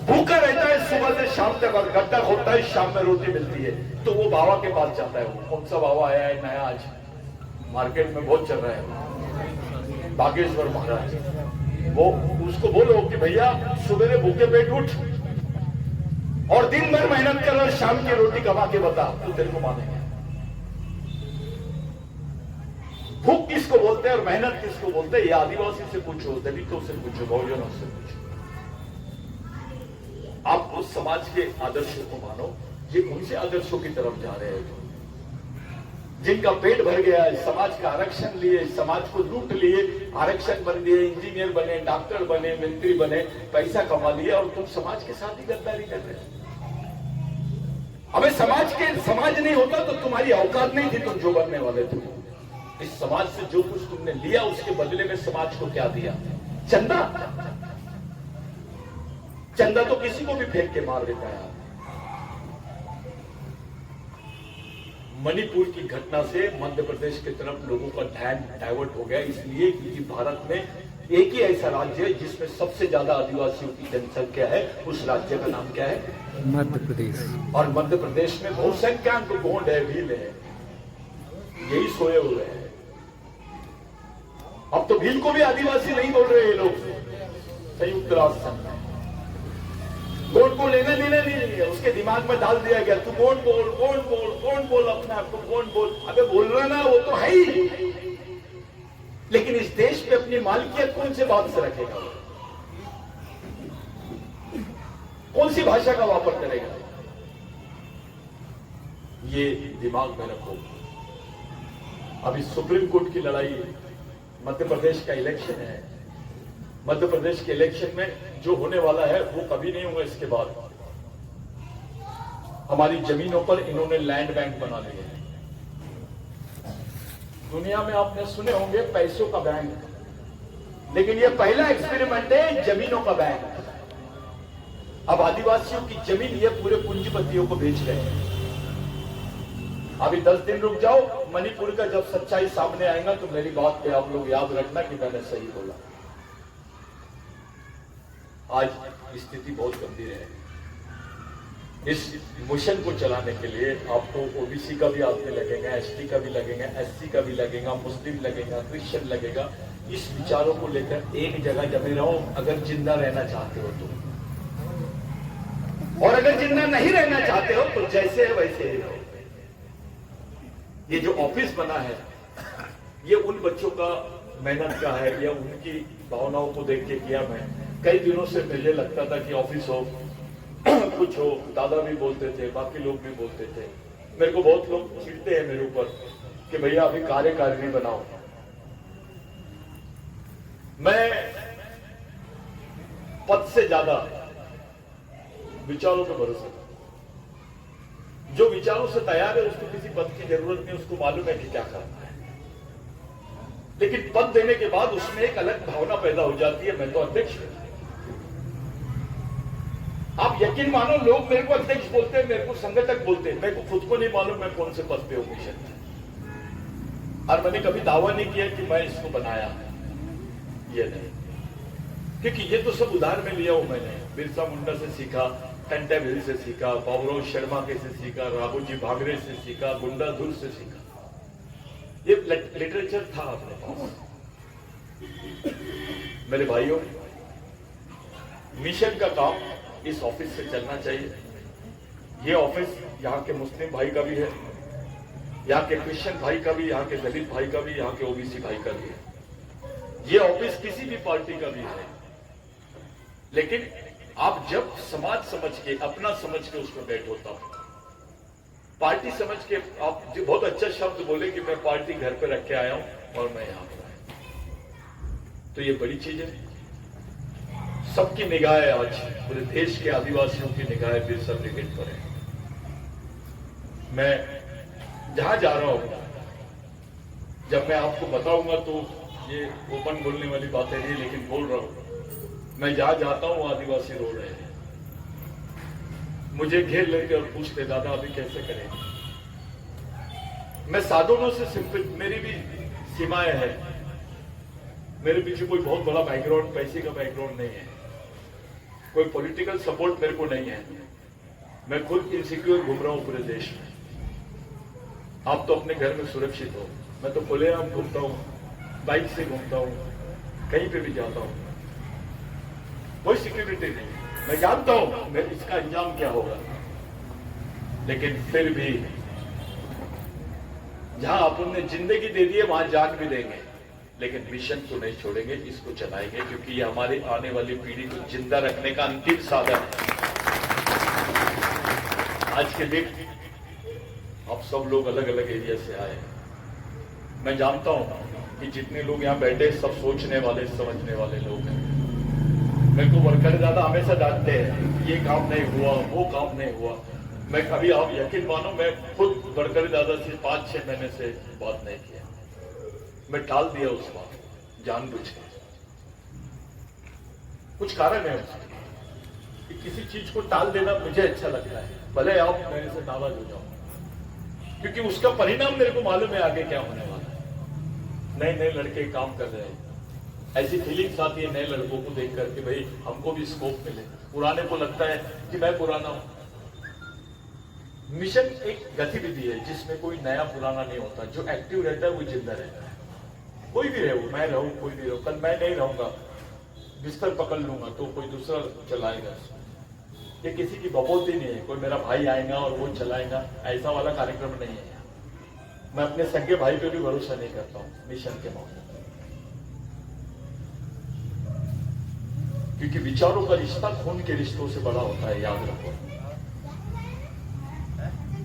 भूखा रहता है सुबह से शाम तक और गड्ढा खोदता है, शाम में रोटी मिलती है। तो वो बाबा के पास जाता है। वो कौन सा बाबा आया है नया, आज मार्केट में बहुत चल रहा है, बागेश्वर महाराज। वो उसको बोलो कि भैया सुबह भूखे पेट उठ और दिन भर मेहनत कर और शाम की रोटी कमा के बता, तो तेरे को मानेंगे। भूख किसको बोलते हैं और मेहनत किसको बोलते हैं? ये आदिवासी से पूछो, दलितों से पूछो, बहुजनों से पूछो। आप उस समाज के आदर्शों को मानो। ये कौन से आदर्शों की तरफ जा रहे हैं? जिनका पेट भर गया है, समाज का आरक्षण लिए, समाज को लूट लिए, आरक्षण बन लिए, इंजीनियर बने, डॉक्टर बने, मंत्री बने, पैसा कमा लिया, और तुम समाज के साथ ही गद्दारी कर रहे हो। अबे समाज नहीं होता तो तुम्हारी औकात नहीं थी, तुम जो बनने वाले थे। इस समाज से जो कुछ तुमने लिया, उसके बदले में समाज को क्या दिया? चंदा। चंदा तो किसी को भी फेंक के मार देता है। मणिपुर की घटना से मध्य प्रदेश की तरफ लोगों का ध्यान डाइवर्ट हो गया, इसलिए क्योंकि भारत में एक ही ऐसा राज्य है जिसमें सबसे ज्यादा आदिवासियों की जनसंख्या है। उस राज्य का नाम क्या है? मध्य प्रदेश। और मध्य प्रदेश में बहुसंख्यक गोंड है, भील है, यही सोए हुए हैं। अब तो भील को भी आदिवासी नहीं बोल रहे ये लोग। संयुक्त राष्ट्र संघ गोंड को लेना देना नहीं है, उसके दिमाग में डाल दिया गया, तू गोंड बोल, गोंड बोल, गोंड बोल, अपने आप को गोंड बोल। अबे बोल रहा ना, वो तो है ही, लेकिन इस देश पे अपनी मालिकियत कौन से बात से रखेगा? कौन सी भाषा का वापर करेगा? ये दिमाग में रखो। अभी सुप्रीम कोर्ट की लड़ाई, मध्य प्रदेश का इलेक्शन है। मध्य प्रदेश के इलेक्शन में जो होने वाला है वो कभी नहीं होगा इसके बाद। हमारी जमीनों पर इन्होंने लैंड बैंक बना लिए हैं। दुनिया में आपने सुने होंगे पैसों का बैंक, लेकिन ये पहला एक्सपेरिमेंट है जमीनों का बैंक। अब आदिवासियों की जमीन ये पूरे पूंजीपतियों को बेच रहे हैं। अभी 10 दिन रुक जाओ, मणिपुर का जब सच्चाई सामने आएगा तो मेरी बात पे आप लोग याद रखना कि मैंने सही बोला। आज स्थिति बहुत गंभीर है। इस मिशन को चलाने के लिए आपको ओबीसी का भी आदमी लगेगा, एसटी का भी लगेगा, एससी का भी लगेगा, मुस्लिम लगेगा, क्रिश्चियन लगेगा। इस विचारों को लेकर एक जगह जमे रहो अगर जिंदा रहना चाहते हो तो, और अगर जिंदा नहीं रहना चाहते हो तो जैसे है वैसे ही रहो। ये जो ऑफिस बना है ये उन बच्चों का मेहनत का है, या उनकी भावनाओं को देख के किया। मैं कई दिनों से मुझे लगता था कि ऑफिस हो, कुछ हो, दादा भी बोलते थे, बाकी लोग भी बोलते थे। मेरे को बहुत लोग चिढ़ते हैं मेरे ऊपर कि भैया अभी कार्यकारिणी बनाओ। मैं पद से ज्यादा विचारों पर भरोसा, जो विचारों से तैयार है उसको किसी पद की जरूरत नहीं, उसको मालूम है कि क्या करना है। लेकिन पद देने के बाद उसमें एक अलग भावना पैदा हो जाती है, मैं तो अध्यक्ष हूं। आप यकीन मानो, लोग मेरे को अध्यक्ष बोलते हैं, मेरे को संगठक बोलते हैं, मेरे को खुद को नहीं मालूम मैं कौन से पद पे हूं मिशन में। और मैंने कभी दावा नहीं किया कि मैं इसको बनाया, ये नहीं, क्योंकि ये तो सब उधार में लिया हूं मैंने। बिरसा मुंडा से सीखा, टंटा बिल से सीखा, बाबूराव शर्मा के से सीखा, राघोजी भागरे से सीखा, गुंडाधुर से सीखा। ये लिटरेचर था अपने पास। मेरे भाइयों, मिशन का काम इस ऑफिस से चलना चाहिए। ये ऑफिस यहाँ के मुस्लिम भाई का भी है, यहाँ के क्रिश्चियन भाई का भी, यहाँ के दलित भाई का भी, यहाँ के ओबीसी भाई का भी है। ये ऑफिस किसी भी पार्टी का भी है। लेकिन आप जब समाज समझ के, अपना समझ के उसमें बैठो, तब पार्टी समझ के आप जो बहुत अच्छा शब्द बोले कि मैं पार्टी घर पे रख के आया हूं और मैं यहां पर आया, तो ये बड़ी चीज है। सबकी निगाहें आज पूरे देश के आदिवासियों की निगाहें बिरसा ब्रिगेड पर है। मैं जहां जा रहा हूं, जब मैं आपको बताऊंगा तो ये ओपन बोलने वाली बातें नहीं, लेकिन बोल रहा हूं। मैं जहां जाता हूं आदिवासी रो रहे हैं, मुझे घेर लेते और पूछते दादा अभी कैसे करें। मैं साधुओं से सिंपल, मेरी भी सीमाएं हैं, मेरे पीछे कोई बहुत बड़ा बैकग्राउंड, पैसे का बैकग्राउंड नहीं है, कोई पॉलिटिकल सपोर्ट मेरे को नहीं है। मैं खुद इनसिक्योर घूम रहा हूं पूरे देश में। आप तो अपने घर में सुरक्षित हो, मैं तो खुलेआम घूमता हूं, बाइक से घूमता हूं, कहीं पे भी जाता हूं, कोई सिक्योरिटी नहीं। मैं जानता हूं मैं इसका अंजाम क्या होगा, लेकिन फिर भी जहां अपन ने जिंदगी दे दी है वहां जान भी देंगे, लेकिन मिशन को नहीं छोड़ेंगे, इसको चलाएंगे, क्योंकि ये हमारी आने वाली पीढ़ी को जिंदा रखने का अंतिम साधन है। आज के दिन आप सब लोग अलग अलग एरिया से आए, मैं जानता हूं कि जितने लोग यहां बैठे सब सोचने वाले, समझने वाले लोग हैं। मेरे को वर्कर दादा हमेशा डांटते हैं, ये काम नहीं हुआ, वो काम नहीं हुआ। मैं कभी, आप यकीन मानो, मैं खुद वर्कर दादा से 5-6 महीने से बात नहीं किया, मैं टाल दिया उस बात जानबूझ के। कुछ कारण है उसके कि किसी चीज को टाल देना मुझे अच्छा लगता है, भले आप मेरे से नाराज हो जाओ, क्योंकि उसका परिणाम मेरे को मालूम है आगे क्या होने वाला है। नए नए लड़के काम कर रहे हैं, ऐसी फीलिंग्स आती है नए लड़कों को देख करके, भाई हमको भी स्कोप मिले। पुराने को लगता है कि मैं पुराना हूं। मिशन एक गतिविधि है जिसमें कोई नया पुराना नहीं होता, जो एक्टिव रहता है वो जिंदा रहता है। कोई भी रहे, मैं रहूं, कोई भी रहो, कल मैं नहीं रहूंगा, बिस्तर पकड़ लूंगा तो कोई दूसरा चलाएगा। ये किसी की बपोती नहीं है, कोई मेरा भाई आएगा और वो चलाएगा, ऐसा वाला कार्यक्रम नहीं है। मैं अपने सगे भाई पे भी भरोसा नहीं करता हूं मिशन के मामले में, क्योंकि विचारों का रिश्ता खून के रिश्तों से बड़ा होता है, याद रखो।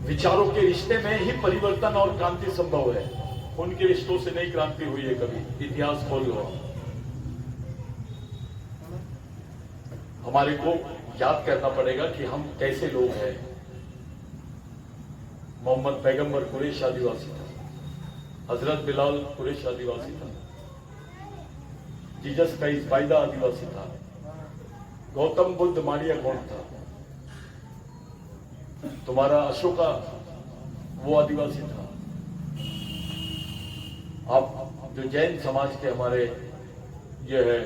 विचारों के रिश्ते में ही परिवर्तन और क्रांति संभव है, खून के रिश्तों से नहीं क्रांति हुई है कभी। इतिहास खोल लो। हमारे को याद करना पड़ेगा कि हम कैसे लोग हैं। मोहम्मद पैगंबर कुरैश आदिवासी था, हजरत बिलाल कुरैश आदिवासी था, जीसस क्राइस्ट बाइदा आदिवासी था, गौतम बुद्ध माड़िया कौन था, तुम्हारा अशोका वो आदिवासी था। आप जो जैन समाज के हमारे ये है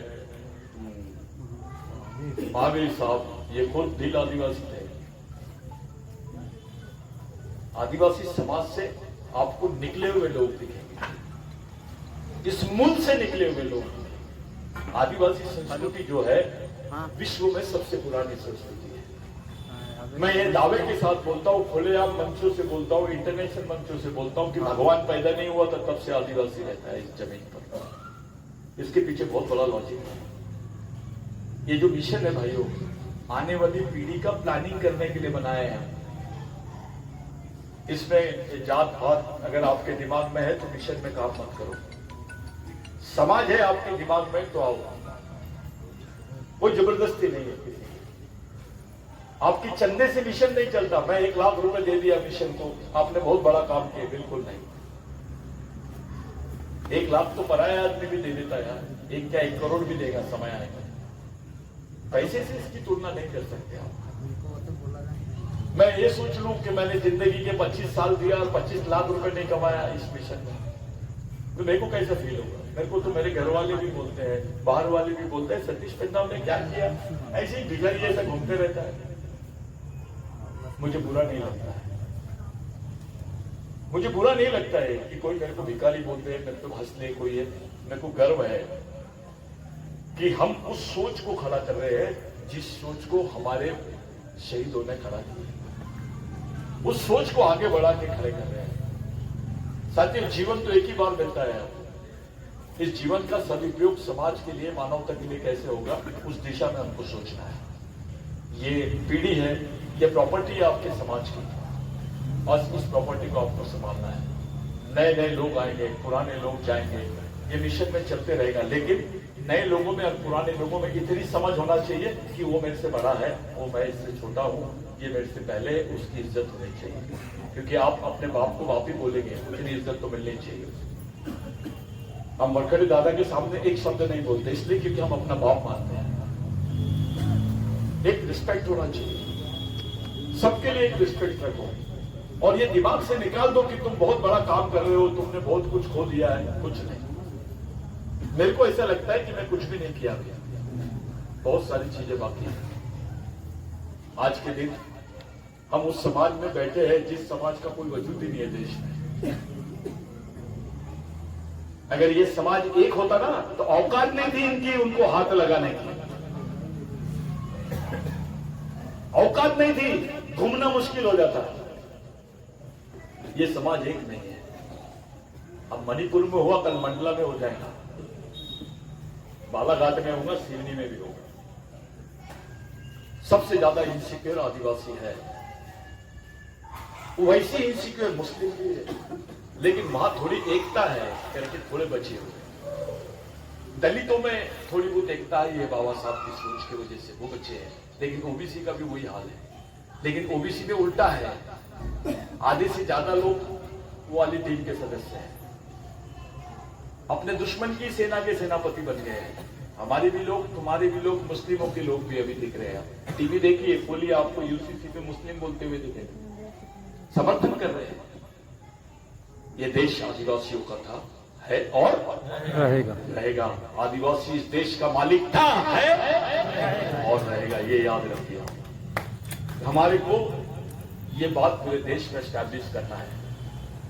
महावीर साहब, ये खुद दिल आदिवासी थे। आदिवासी समाज से आपको निकले हुए लोग दिखेंगे, इस मूल से निकले हुए लोग। आदिवासी संस्कृति जो है विश्व में सबसे पुरानी संस्कृति है। मैं ये दावे के साथ बोलता हूँ, खुलेआम मंचों से बोलता हूँ, इंटरनेशनल मंचों से बोलता हूँ कि भगवान पैदा नहीं हुआ था तब से आदिवासी रहता है इस जमीन पर। इसके पीछे बहुत बड़ा लॉजिक है। ये जो मिशन है भाइयों, आने वाली पीढ़ी का प्लानिंग करने के लिए बनाया है। इसमें जात पात अगर आपके दिमाग में है तो मिशन में काम मत करो। समाज है आपके दिमाग में तो आओ, कोई जबरदस्ती नहीं है किसी की। आपकी चंदे से मिशन नहीं चलता। मैं 1 लाख रुपए दे दिया मिशन को, आपने बहुत बड़ा काम किया, बिल्कुल नहीं। 1 लाख तो पराया आदमी भी दे देता यार, 1 क्या 1 करोड़ भी देगा समय आएगा। पैसे से इसकी तुलना नहीं कर सकते आप। मैं ये सोच लूं कि मैंने जिंदगी के 25 साल दिया और 25 लाख रुपए नहीं कमाया इस मिशन में, तो मेरे को कैसा फील होगा। मेरे को तो मेरे घर वाले भी बोलते हैं, बाहर वाले भी बोलते हैं, सतीश पंजाब ने क्या किया, ऐसे ही भिखारी जैसा घूमते रहता है। मुझे बुरा नहीं लगता है, मुझे बुरा नहीं लगता है कि कोई मेरे को भिखारी बोलते हैं, मेरे को हंसने कोई है। मेरे को गर्व है कि हम उस सोच को खड़ा कर रहे हैं जिस सोच को हमारे शहीदों ने खड़ा किया। उस सोच को आगे बढ़ा के खड़े कर रहे हैं। साथियों, जीवन तो एक ही बार मिलता है। इस जीवन का सदुपयोग समाज के लिए, मानवता के लिए कैसे होगा, उस दिशा में हमको सोचना है। ये पीढ़ी है, ये प्रॉपर्टी है आपके समाज की, और इस प्रॉपर्टी को आपको संभालना है। नए नए लोग आएंगे, पुराने लोग जाएंगे, ये मिशन में चलते रहेगा। लेकिन नए लोगों में और पुराने लोगों में इतनी समझ होना चाहिए कि वो मेरे से बड़ा है, वो मैं इससे छोटा हूँ, ये मेरे से पहले, उसकी इज्जत होनी चाहिए। क्योंकि आप अपने बाप को बाप ही बोलेंगे, उतनी इज्जत तो मिलनी चाहिए। हम मरकरी दादा के सामने एक शब्द नहीं बोलते, इसलिए क्योंकि हम अपना बाप मानते हैं। एक रिस्पेक्ट होना चाहिए, सबके लिए एक रिस्पेक्ट रखो। और ये दिमाग से निकाल दो कि तुम बहुत बड़ा काम कर रहे हो, तुमने बहुत कुछ खो दिया है। कुछ नहीं, मेरे को ऐसा लगता है कि मैं कुछ भी नहीं किया अभी, बहुत सारी चीजें बाकी हैं। आज के दिन हम उस समाज में बैठे हैं जिस समाज का कोई वजूद ही नहीं है देश में। अगर ये समाज एक होता ना तो औकात नहीं थी इनकी उनको हाथ लगाने की, औकात नहीं थी, घूमना मुश्किल हो जाता। ये समाज एक नहीं है। अब मणिपुर में हुआ, कल मंडला में हो जाएगा, बालाघाट में होगा, सिवनी में भी होगा। सबसे ज्यादा इनसिक्योर आदिवासी है, वैसी इनसिक्योर मुस्लिम भी है, लेकिन वहां थोड़ी एकता है करके थोड़े बचे हुए। दलितों में थोड़ी बहुत एकता ही है बाबा साहब की सोच की वजह से, वो बच्चे हैं। लेकिन ओबीसी का भी वही हाल है। लेकिन ओबीसी में उल्टा है, आधे से ज्यादा लोग वो वाली टीम के सदस्य हैं, अपने दुश्मन की सेना के सेनापति बन गए हैं। हमारे भी लोग, तुम्हारे भी लोग, मुस्लिमों के लोग भी अभी दिख रहे हैं। टीवी देखिए, खोलिए, आपको यूसीसी पे मुस्लिम बोलते हुए दिखेंगे, समर्थन कर रहे हैं। ये देश आदिवासियों का था, है और रहेगा। आदिवासी इस देश का मालिक था, है और रहेगा, ये याद रखिए। हमारे को ये बात पूरे देश में एस्टैब्लिश करना है,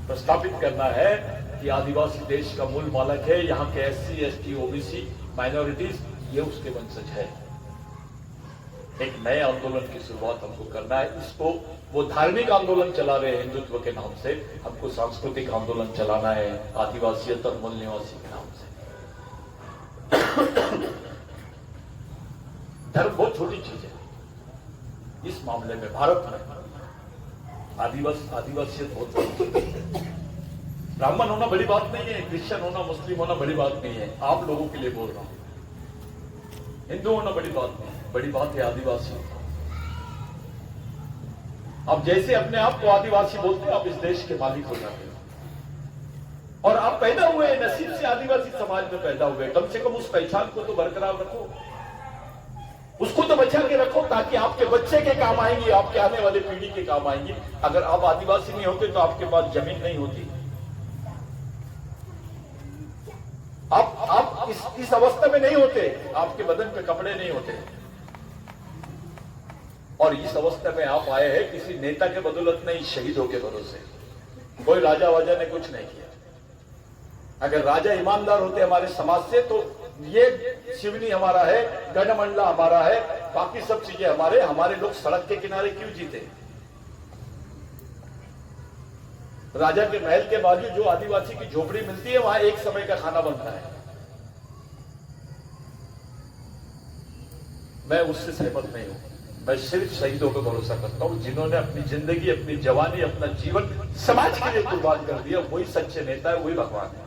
प्रस्तावित करना है कि आदिवासी देश का मूल मालिक है। यहाँ के एससी, एसटी, ओबीसी, माइनॉरिटीज, ये उसके वंशज है। एक नए आंदोलन की शुरुआत हमको करना है। इसको वो धार्मिक आंदोलन चला रहे हैं हिंदुत्व के नाम से, हमको सांस्कृतिक आंदोलन चलाना है आदिवासियत और मूल निवासी के नाम से। धर्म बहुत छोटी चीज है इस मामले में। भारत में आदिवासियत बहुत बड़ी, ब्राह्मण होना बड़ी बात नहीं है, क्रिश्चियन होना, मुस्लिम होना बड़ी बात नहीं है। आप लोगों के लिए बोल रहा हूं, हिंदू होना बड़ी बात नहीं है, बड़ी बात है आदिवासी होना। अब जैसे अपने आप को आदिवासी बोलते हैं, आप इस देश के मालिक हो जाते हैं। और आप पैदा हुए, नसीब से आदिवासी समाज में पैदा हुए, कम से कम उस पहचान को तो बरकरार रखो, उसको तो बचा के रखो, ताकि आपके बच्चे के काम आएंगी, आपके आने वाले पीढ़ी के काम आएंगी। अगर आप आदिवासी नहीं होते तो आपके पास जमीन नहीं होती, आप इस अवस्था में नहीं होते, आपके बदन पे कपड़े नहीं होते। और इस अवस्था में आप आए हैं किसी नेता के बदौलत नहीं, शहीदों के भरोसे। कोई राजा वाजा ने कुछ नहीं किया। अगर राजा ईमानदार होते हमारे समाज से तो ये सिवनी हमारा है, गढ़मंडला हमारा है, बाकी सब चीजें हमारे लोग सड़क के किनारे क्यों जीते? राजा के महल के बाजू जो आदिवासी की झोपड़ी मिलती है, वहां एक समय का खाना बनता है। मैं उससे सहमत नहीं हूं। मैं सिर्फ शहीदों पर भरोसा करता हूं, जिन्होंने अपनी जिंदगी, अपनी जवानी, अपना जीवन समाज के लिए कुर्बान कर दिया। वही सच्चे नेता है, वही भगवान है।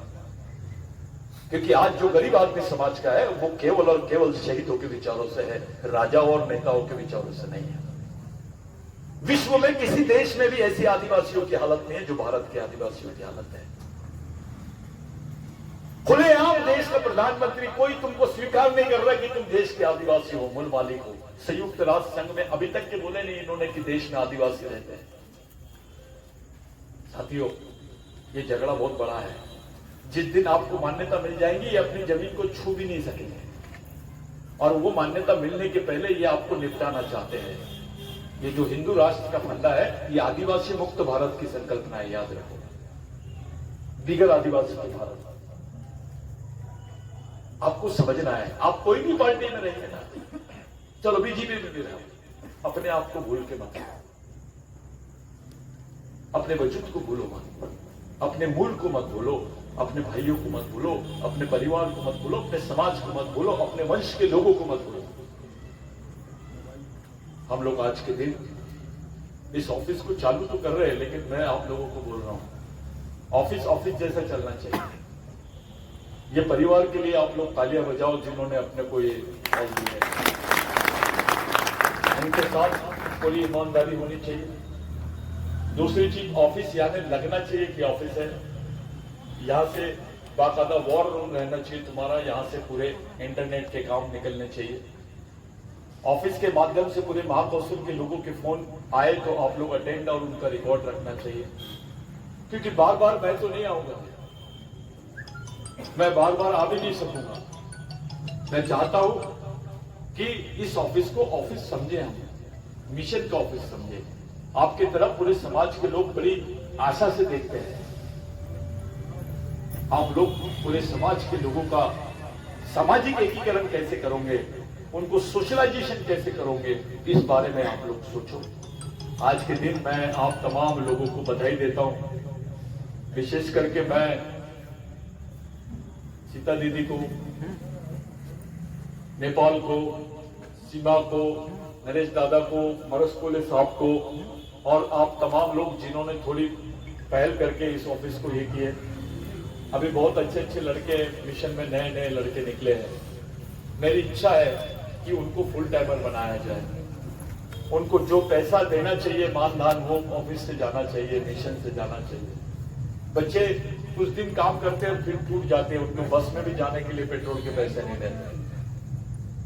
क्योंकि आज जो गरीब आदमी समाज का है, वो केवल और केवल शहीदों के विचारों से है, राजाओं और नेताओं के विचारों से नहीं है। विश्व में किसी देश में भी ऐसी आदिवासियों की हालत नहीं है जो भारत के आदिवासियों की हालत है। खुलेआम देश का प्रधानमंत्री, कोई तुमको स्वीकार नहीं कर रहा कि तुम देश के आदिवासी हो, मूल मालिक हो। संयुक्त राष्ट्र संघ में अभी तक के बोले नहीं इन्होंने कि देश में आदिवासी रहते हैं। साथियों, ये झगड़ा बहुत बड़ा है। जिस दिन आपको मान्यता मिल जाएगी, ये अपनी जमीन को छू भी नहीं सकेंगे, और वो मान्यता मिलने के पहले ये आपको निपटाना चाहते हैं। ये जो हिंदू राष्ट्र का फंडा है, ये आदिवासी मुक्त भारत की संकल्पना है, याद रखो। बिगर आदिवासी के भारत आपको समझना है। आप कोई भी पार्टी में रहिए ना, चलो बीजेपी में भी रहो, अपने आप को भूल के मत, अपने वजूद को भूलो मत, अपने मूल को मत भूलो, अपने भाइयों को मत भूलो, अपने परिवार को मत भूलो, अपने समाज को मत भूलो, अपने वंश के लोगों को मत भूलो। हम लोग आज के दिन इस ऑफिस को चालू तो कर रहे हैं, लेकिन मैं आप लोगों को बोल रहा हूं, ऑफिस जैसा चलना चाहिए। ये परिवार के लिए आप लोग तालियां बजाओ जिन्होंने अपने को ये पद दी है। उनके साथ पूरी ईमानदारी होनी चाहिए। दूसरी चीज, ऑफिस यानी लगना चाहिए कि ऑफिस है। यहां से बाकायदा वॉर रूम रहना चाहिए तुम्हारा, यहाँ से पूरे इंटरनेट के काम निकलने चाहिए। ऑफिस के माध्यम से पूरे महाकौशल के लोगों के फोन आए तो आप लोग अटेंड और उनका रिकॉर्ड रखना चाहिए, क्योंकि बार बार मैं तो नहीं आऊंगा, मैं बार बार आ भी नहीं सकूंगा। मैं चाहता हूं कि इस ऑफिस को ऑफिस समझे, हम मिशन का ऑफिस समझे। आपके तरफ पूरे समाज के लोग बड़ी आशा से देखते हैं। आप लोग पूरे समाज के लोगों का सामाजिक एकीकरण कैसे करोगे, उनको सोशलाइजेशन कैसे करोगे, इस बारे में आप लोग सोचो। आज के दिन मैं आप तमाम लोगों को बधाई देता हूं। विशेष करके मैं सीता दीदी को, नेपाल को, सीमा को, नरेश दादा को, मरस कोले साहब को और आप तमाम लोग जिन्होंने थोड़ी पहल करके इस ऑफिस को ये किए। अभी बहुत अच्छे अच्छे लड़के मिशन में नए नए लड़के निकले हैं। मेरी इच्छा है कि उनको फुल टाइमर बनाया जाए। उनको जो पैसा देना चाहिए मानधान, वो ऑफिस से जाना चाहिए, मिशन से जाना चाहिए। बच्चे कुछ दिन काम करते हैं फिर टूट जाते हैं, उनको बस में भी जाने के लिए पेट्रोल के पैसे नहीं रहते,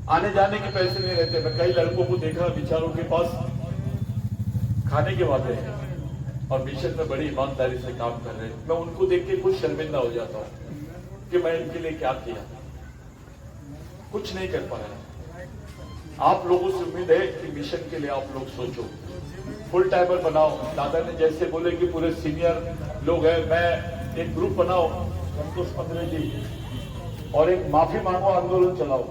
आने जाने के पैसे नहीं रहते। मैं कई लड़कों को देखा, बेचारों के पास खाने के वादे हैं और मिशन में बड़ी ईमानदारी से काम कर रहे हैं। मैं उनको देख के कुछ शर्मिंदा हो जाता हूँ कि मैं इनके लिए क्या किया, कुछ नहीं कर पाया। आप लोगों से उम्मीद है कि मिशन के लिए आप लोग सोचो, फुल टाइमर बनाओ। दादा ने जैसे बोले कि पूरे सीनियर लोग हैं, मैं एक ग्रुप बनाओ, संतोष पंद्रे जी, और एक माफी मांगो आंदोलन चलाओ।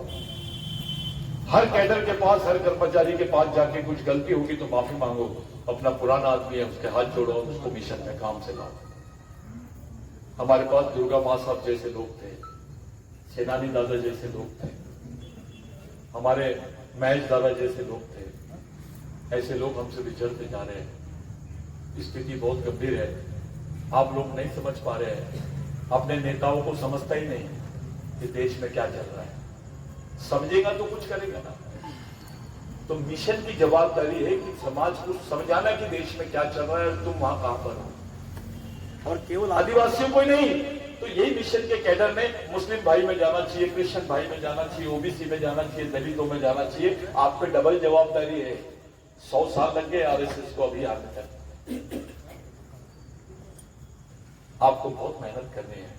हर कैडर के पास, हर कर्मचारी के पास जाके कुछ गलती होगी तो माफी मांगो। अपना पुराना आदमी है, उसके हाथ जोड़ो, उसको मिशन में काम से लाओ। हमारे पास दुर्गा माँ साहब जैसे लोग थे, सेनानी दादा जैसे लोग थे, हमारे महेश दादा जैसे लोग थे। ऐसे लोग हमसे विचरते जा रहे हैं। स्थिति बहुत गंभीर है। आप लोग नहीं समझ पा रहे हैं, अपने नेताओं को समझता ही नहीं कि देश में क्या चल रहा है। समझेगा तो कुछ करेगा ना। तो मिशन की जवाबदारी है कि समाज को समझाना कि देश में क्या चल रहा है और तुम वहां कहां पर हो। और केवल आदिवासियों को ही नहीं, तो यही मिशन के कैडर में मुस्लिम भाई में जाना चाहिए, क्रिश्चियन भाई में जाना चाहिए, ओबीसी में जाना चाहिए, दलितों में जाना चाहिए। आप पे डबल जवाबदारी है। 100 साल लग गए आरएसएस को अभी आने तक। आपको बहुत मेहनत करनी है।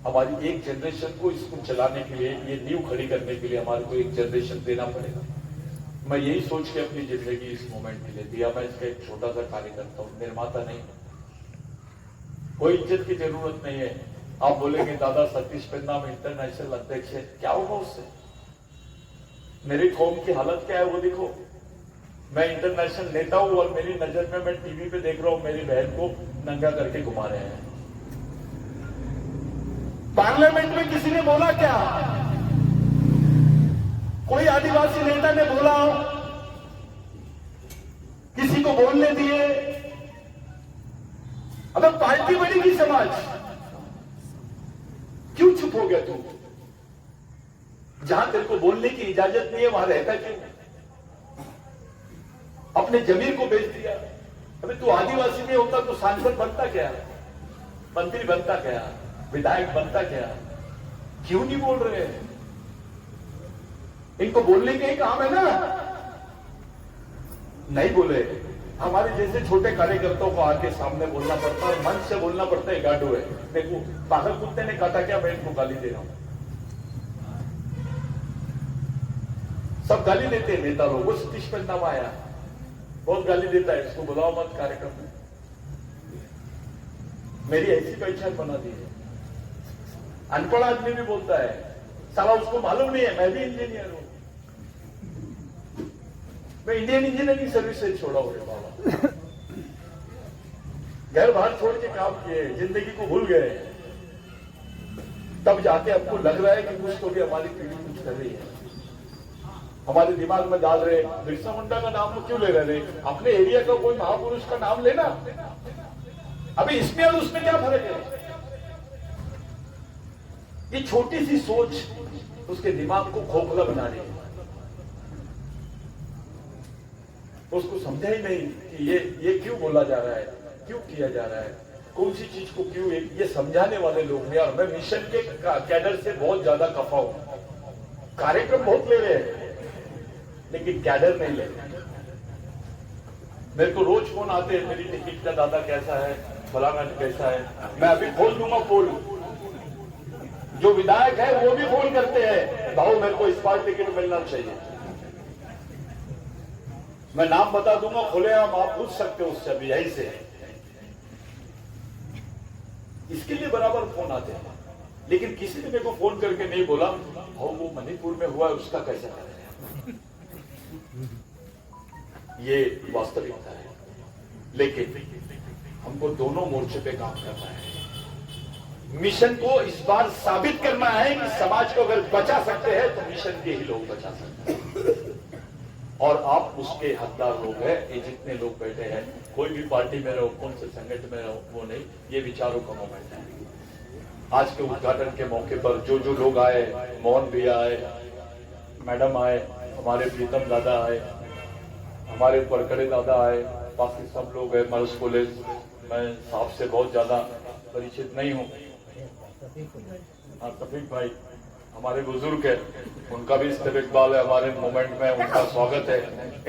हमारी एक जनरेशन को इसको चलाने के लिए, ये नींव खड़ी करने के लिए हमारे को एक जनरेशन देना पड़ेगा। मैं यही सोच के अपनी जिंदगी इस मोमेंट के लिए दिया। मैं इसका एक छोटा सा कार्यकर्ता हूं, निर्माता नहीं। कोई इज्जत की जरूरत नहीं है। आप बोलेंगे दादा सतीश पन्ना में इंटरनेशनल अध्यक्ष है, क्या होगा उससे? मेरी कौम की हालत क्या है वो देखो। मैं इंटरनेशनल नेता हूं और मेरी नजर में मैं टीवी पे देख रहा हूं मेरी बहन को नंगा करके घुमा रहे हैं। पार्लियामेंट में किसी ने बोला क्या? कोई आदिवासी नेता ने बोला? किसी को बोलने दिए? अगर पार्टी बनेगी समाज, क्यों चुप हो गया तू? जहां तेरे को बोलने की इजाजत नहीं है वहां रहता क्यों? अपने जमीर को बेच दिया। अबे तू आदिवासी नहीं होता तो सांसद बनता क्या, मंत्री बनता क्या, विधायक बनता क्या? क्यों नहीं बोल रहे हैं? इनको बोलने का ही काम है ना। नहीं बोले। हमारे जैसे छोटे कार्यकर्ताओं को आके सामने बोलना पड़ता है, मंच से बोलना पड़ता है। गाडू है, देखो पागल कुत्ते ने काटा क्या, मैं इनको गाली दे रहा हूं। सब गाली देते हैं नेता लोग। वो सतीश पर नाम आया, बहुत गाली देता है, इसको बुलाओ मत कार्यक्रम में। मेरी ऐसी पहचान बना दी है। अनपढ़ आदमी भी बोलता है, साला उसको मालूम नहीं है मैं भी इंजीनियर हूं। मैं इंडियन इंजीनियरिंग सर्विस से छोड़ा हुआ बाबा। घर बाहर छोड़ के काम किए, जिंदगी को भूल गए। तब जाके हमको लग रहा है कि कुछ तो भी हमारी पीढ़ी कुछ कर रही है। हमारे दिमाग में डाल रहे बिरसा मुंडा का नाम क्यों ले रहे? अपने एरिया का कोई महापुरुष का नाम लेना। अभी इसमें और उसमें क्या फर्क है? ये छोटी सी सोच उसके दिमाग को खोखला बना रही है। उसको समझा ही नहीं कि ये क्यों बोला जा रहा है, क्यों किया जा रहा है। कौन सी चीज को क्यों ये समझाने वाले लोग नहीं। और मैं मिशन के कैडर से बहुत ज्यादा खफा हूं। कार्यक्रम बहुत ले रहे हैं लेकिन कैडर नहीं ले रहे। मेरे को रोज फोन आते हैं, मेरी टिकट का दादा कैसा है, फलाना कैसा है। मैं अभी खोल दूंगा पोल। जो विधायक है वो भी फोन करते हैं, भाऊ मेरे को इस बार टिकट मिलना चाहिए। मैं नाम बता दूंगा, खोले आप पूछ सकते हो उससे अभी यहीं से। इसके लिए बराबर फोन आते हैं, लेकिन किसी ने मेरे को फोन करके नहीं बोला भाऊ वो मणिपुर में हुआ है उसका कैसा कर रहे हैं। ये वास्तविकता है, लेकिन हमको दोनों मोर्चे पे काम करना है। मिशन को इस बार साबित करना है कि समाज को अगर बचा सकते हैं तो मिशन के ही लोग बचा सकते हैं। और आप उसके हकदार लोग हैं। ये जितने लोग बैठे हैं, कोई भी पार्टी में रहो, कौन से संगठन में रहो, वो नहीं, ये विचारों का मोमेंट है। आज के उद्घाटन के मौके पर जो जो लोग आए, मोहन भैया आए, मैडम आए, हमारे प्रीतम दादा आए, हमारे परकड़े दादा आए, बाकी सब लोग हैं, मर्स पुलिस। मैं साहब से बहुत ज्यादा परिचित नहीं हूँ। हाँ, तफीक भाई हमारे बुजुर्ग है, उनका भी इस्तेमाल है हमारे मोमेंट में, उनका स्वागत है।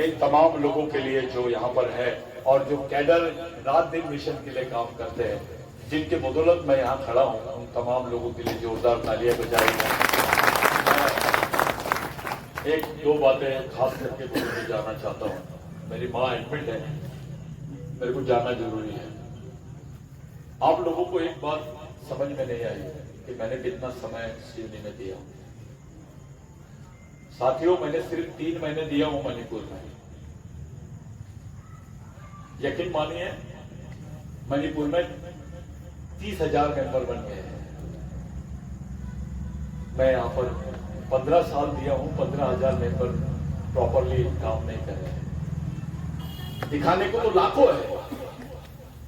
इन तमाम लोगों के लिए जो यहाँ पर है और जो कैडर रात दिन मिशन के लिए काम करते हैं, जिनके बदौलत मैं यहाँ खड़ा हूँ, उन तमाम लोगों के लिए जोरदार तालियां बजाई जाए। एक दो बातें खास करके बोलने जाना चाहता हूँ। मेरी माँ एडमिट है, मेरे को जाना जरूरी है। आप लोगों को एक बात समझ में नहीं आई कि मैंने कितना समय सीवनी में दिया। साथियों, मैंने सिर्फ 3 महीने दिया हूं मणिपुर में। यकीन मानिए, मणिपुर में 30,000 मेंबर बन गए हैं। मैं यहां पर 15 साल दिया हूं, 15,000 मेंबर प्रॉपरली काम नहीं कर रहे। दिखाने को तो लाखों है,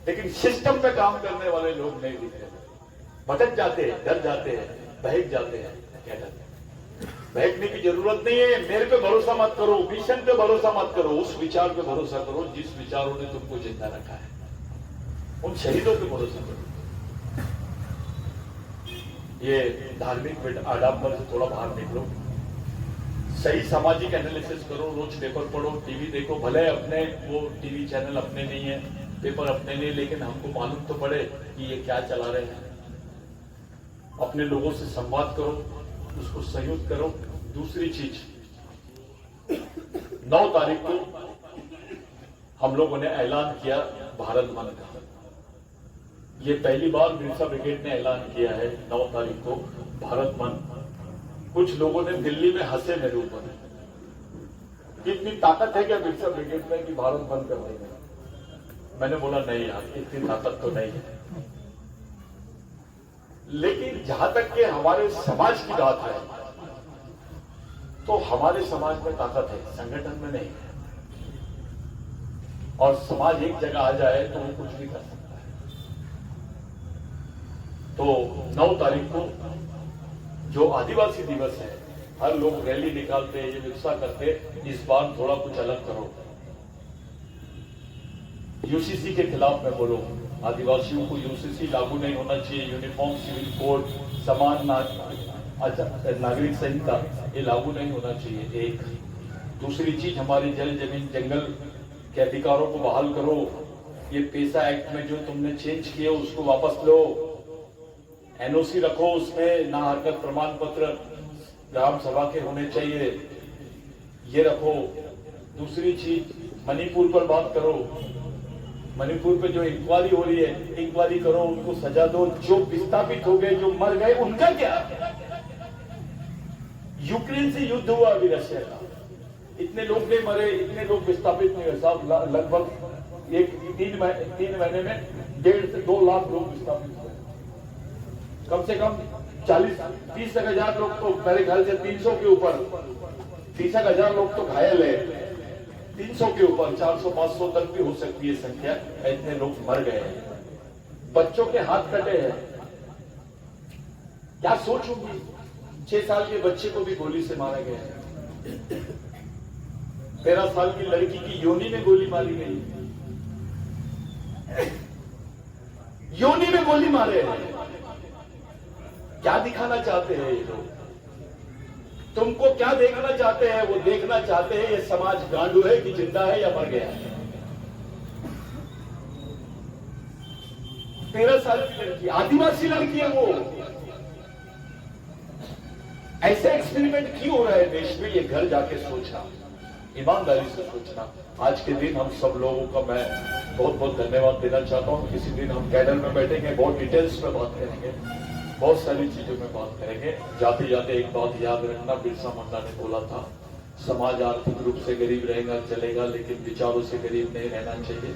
लेकिन सिस्टम पे काम करने वाले लोग नहीं दिख रहे। भटक जाते हैं, डर जाते हैं, बहक जाते हैं। क्या डर? बहकने की जरूरत नहीं है। मेरे पे भरोसा मत करो, मिशन पे भरोसा मत करो, उस विचार पे भरोसा करो जिस विचारों ने तुमको जिंदा रखा है। उन शहीदों पे भरोसा करो। ये धार्मिक आडंबर से थोड़ा बाहर निकलो, सही सामाजिक एनालिसिस करो, रोज पेपर पढ़ो, टीवी देखो। भले अपने वो टीवी चैनल अपने नहीं है, पेपर अपने नहीं, लेकिन हमको मालूम तो पड़े कि ये क्या चला रहे हैं। अपने लोगों से संवाद करो, उसको संयुक्त करो। दूसरी चीज, 9 तारीख को हम लोगों ने ऐलान किया भारत बंद का। ये पहली बार बिरसा ब्रिगेड ने ऐलान किया है 9 तारीख को भारत बंद। कुछ लोगों ने दिल्ली में हंसे मेरे ऊपर, कितनी ताकत है क्या बिरसा ब्रिगेड में कि भारत बंद कर देंगे। मैंने बोला नहीं यार, इतनी ताकत तो नहीं है। लेकिन जहां तक के हमारे समाज की बात है, तो हमारे समाज में ताकत है, संगठन में नहीं है। और समाज एक जगह आ जाए तो वो कुछ भी कर सकता है। तो 9 तारीख को जो आदिवासी दिवस है, हर लोग रैली निकालते हैं, ये विकसा करते, इस बार थोड़ा कुछ अलग करो। यूसीसी के खिलाफ मैं बोलूं, आदिवासियों को यूसीसी लागू नहीं होना चाहिए। यूनिफॉर्म सिविल कोड, समान नागरिक संहिता, ये लागू नहीं होना चाहिए। एक दूसरी चीज, हमारी जल जमीन जंगल के अधिकारों को बहाल करो। ये पेसा एक्ट में जो तुमने चेंज किया उसको वापस लो। एनओसी रखो, उसमें ना हरकत प्रमाण पत्र ग्राम सभा के होने चाहिए, ये रखो। दूसरी चीज, मणिपुर पर बात करो। मणिपुर पे जो इंक्वायरी हो रही है, इंक्वायरी करो, उनको सजा दो। जो विस्थापित हो गए, जो मर गए, उनका क्या? यूक्रेन से युद्ध हुआ अभी रशिया का, इतने लोग नहीं मरे, इतने लोग विस्थापित नहीं हुए साहब। लगभग 3 महीने में 1.5 से 2 लाख लोग विस्थापित हुए। कम से कम 30,000 लोग तो, मेरे ख्याल से 300 के ऊपर, 30,000 लोग तो घायल है। 300 के ऊपर 400-500 तक भी हो सकती है संख्या। इतने लोग मर गए हैं, बच्चों के हाथ कटे हैं। क्या सोचूंगी? 6 साल के बच्चे को भी गोली से मारा गया है। 13 साल की लड़की की योनि में गोली मारी गई। योनि में गोली मारे हैं। क्या दिखाना चाहते हैं ये लोग? तुमको क्या देखना चाहते हैं? वो देखना चाहते हैं ये समाज गांडू है कि जिंदा है या मर गया है। 13 साल की लड़की, आदिवासी लड़की है वो। ऐसे एक्सपेरिमेंट क्यों हो रहा है देश में? ये घर जाके सोचना, ईमानदारी से सोचना। आज के दिन हम सब लोगों का मैं बहुत बहुत धन्यवाद देना चाहता हूं। किसी दिन हम कैडर में बैठेंगे, बहुत डिटेल्स में बात करेंगे, बहुत सारी चीजों में बात करेंगे। जाते जाते एक बात याद रखना, बिरसा मुंडा ने बोला था, समाज आर्थिक रूप से गरीब रहेगा चलेगा, लेकिन विचारों से गरीब नहीं रहना चाहिए।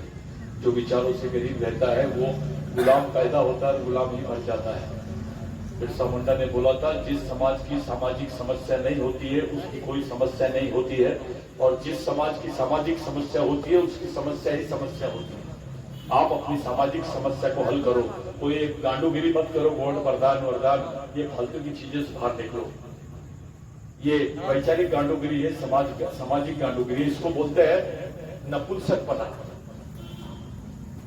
जो विचारों से गरीब रहता है वो गुलाम पैदा होता है, गुलाम ही मर जाता है। बिरसा मुंडा ने बोला था, जिस समाज की सामाजिक समस्या नहीं होती है उसकी कोई समस्या नहीं होती है, और जिस समाज की सामाजिक समस्या होती है उसकी समस्या ही समस्या होती है। आप अपनी सामाजिक समस्या को हल करो, कोई एक गांडूगिरी मत करो, वोट प्रदान वरदान ये फालतू की चीजें से बाहर निकलो। ये वैचारिक गांडूगिरी है, सामाजिक गांडूगिरी, इसको बोलते हैं नपुंसकपना।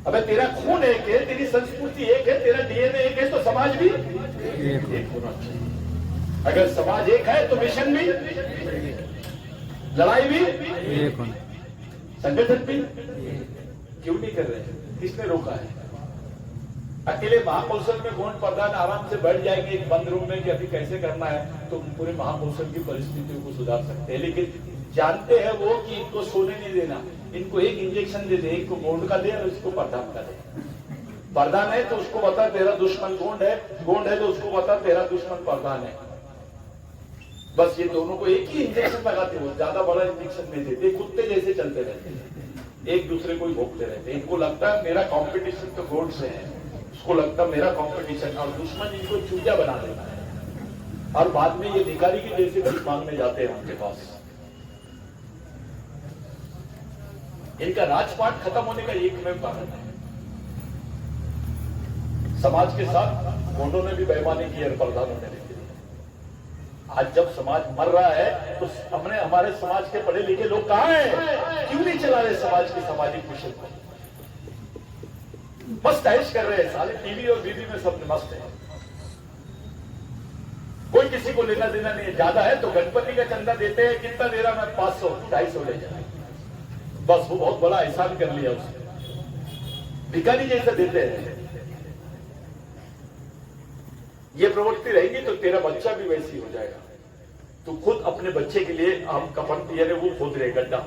अबे तेरा खून एक है, तेरी संस्कृति एक है, तेरा डीएनए एक है, तो समाज भी एक होना चाहिए। अगर समाज एक है तो मिशन भी, लड़ाई भी एक होना, संगठन भी। क्यों नहीं कर रहे हैं? किसने रोका है? अकेले महाकौशल में कौन प्रधान आराम से बैठ जाएंगे एक बंद रूम में कि अभी कैसे करना है, तो पूरे महाकौशल की परिस्थितियों को सुधार सकते हैं। लेकिन जानते हैं वो कि इनको सोने नहीं देना, इनको एक इंजेक्शन दे दे, एक को गोंड का दे और इसको प्रधान का दे। प्रधान है तो उसको बता तेरा दुश्मन गोंड है, गोंड है तो उसको बता तेरा दुश्मन प्रधान है। बस ये दोनों को एक ही इंजेक्शन लगाते हो, ज्यादा बड़ा इंजेक्शन नहीं देते, कुत्ते जैसे चलते रहते हैं, एक दूसरे को ही भोगते रहते हैं। इनको लगता है मेरा कंपटीशन तो गोंड से है, उसको लगता है मेरा कंपटीशन, और दुश्मन इनको चूतिया बना देता है। और बाद में ये भिखारी की जैसे भीख मांगने जाते हैं उनके पास। इनका राजपाट खत्म होने का एकमेव कारण है। समाज के साथ गोंडों ने भी बेईमानी की है प्रधान होने के लिए। आज जब समाज मर रहा है तो हमने हमारे समाज के पढ़े लिखे लोग कहां हैं? क्यों नहीं चला रहे समाज के सामाजिक मिशन को? मस्त ऐश कर रहे हैं साले, टीवी और बीवी में सब मस्त है। कोई किसी को लेना देना नहीं है। ज्यादा है तो गणपति का चंदा देते हैं, कितना दे रहा? मैं 500 250 ले जाए, बस वो बहुत बड़ा एहसान कर लिया उसने। भिखारी जैसा देते हैं। ये प्रवृत्ति रहेगी तो तेरा बच्चा भी वैसी हो जाएगा। तो खुद अपने बच्चे के लिए हम कफन यानी वो खोद रहे गड्ढा,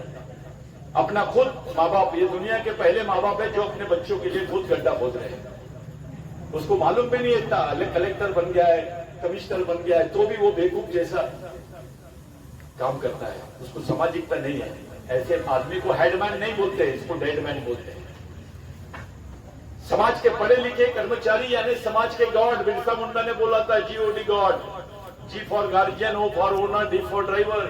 अपना खुद माँ बाप, ये दुनिया के पहले माँ बाप है जो अपने बच्चों के लिए खुद गड्ढा खोद रहे हैं। उसको मालूम भी नहीं इतना, कलेक्टर बन गया है, कमिश्नर बन गया है, तो भी वो बेवकूफ जैसा काम करता है, उसको सामाजिकता नहीं है। ऐसे आदमी को हेडमैन नहीं बोलते, इसको डेडमैन बोलते हैं। समाज के पढ़े लिखे कर्मचारी यानी समाज के गॉड, बिरसा मुंडा ने बोला था G O D God, G for guardian, O for owner, D for driver.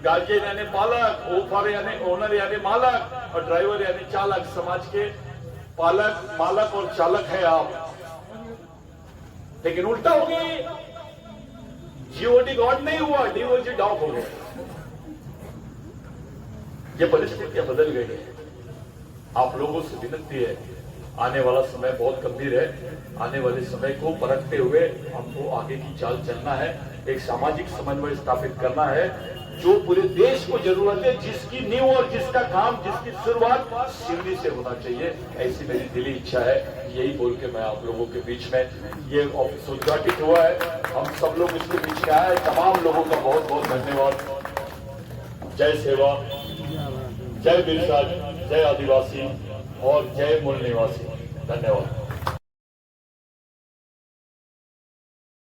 Guardian यानी पालक, ओ फॉर यानी ओनर यानी मालक, और ड्राइवर यानी चालक। समाज के पालक, मालक और चालक है आप। लेकिन उल्टा हो गया, जीओडी गॉड नहीं हुआ, डीओजी डॉग हो गया। ये परिस्थितियां बदल गई है। आप लोगों से विनती है, आने वाला समय बहुत गंभीर है। आने वाले समय को परखते हुए हमको आगे की चाल चलना है। एक सामाजिक समन्वय स्थापित करना है जो पूरे देश को जरूरत है, जिसकी नींव और जिसका काम, जिसकी शुरुआत सिवनी से होना चाहिए। ऐसी मेरी दिली इच्छा है। यही बोल के मैं आप लोगों के बीच में ये ऑफिस उद्घाटित हुआ है। हम सब लोग इसके बीच में आए। तमाम लोगों का बहुत बहुत धन्यवाद। जय सेवा, जय बिरसा, जय आदिवासी और जय मूल निवासी। धन्यवाद।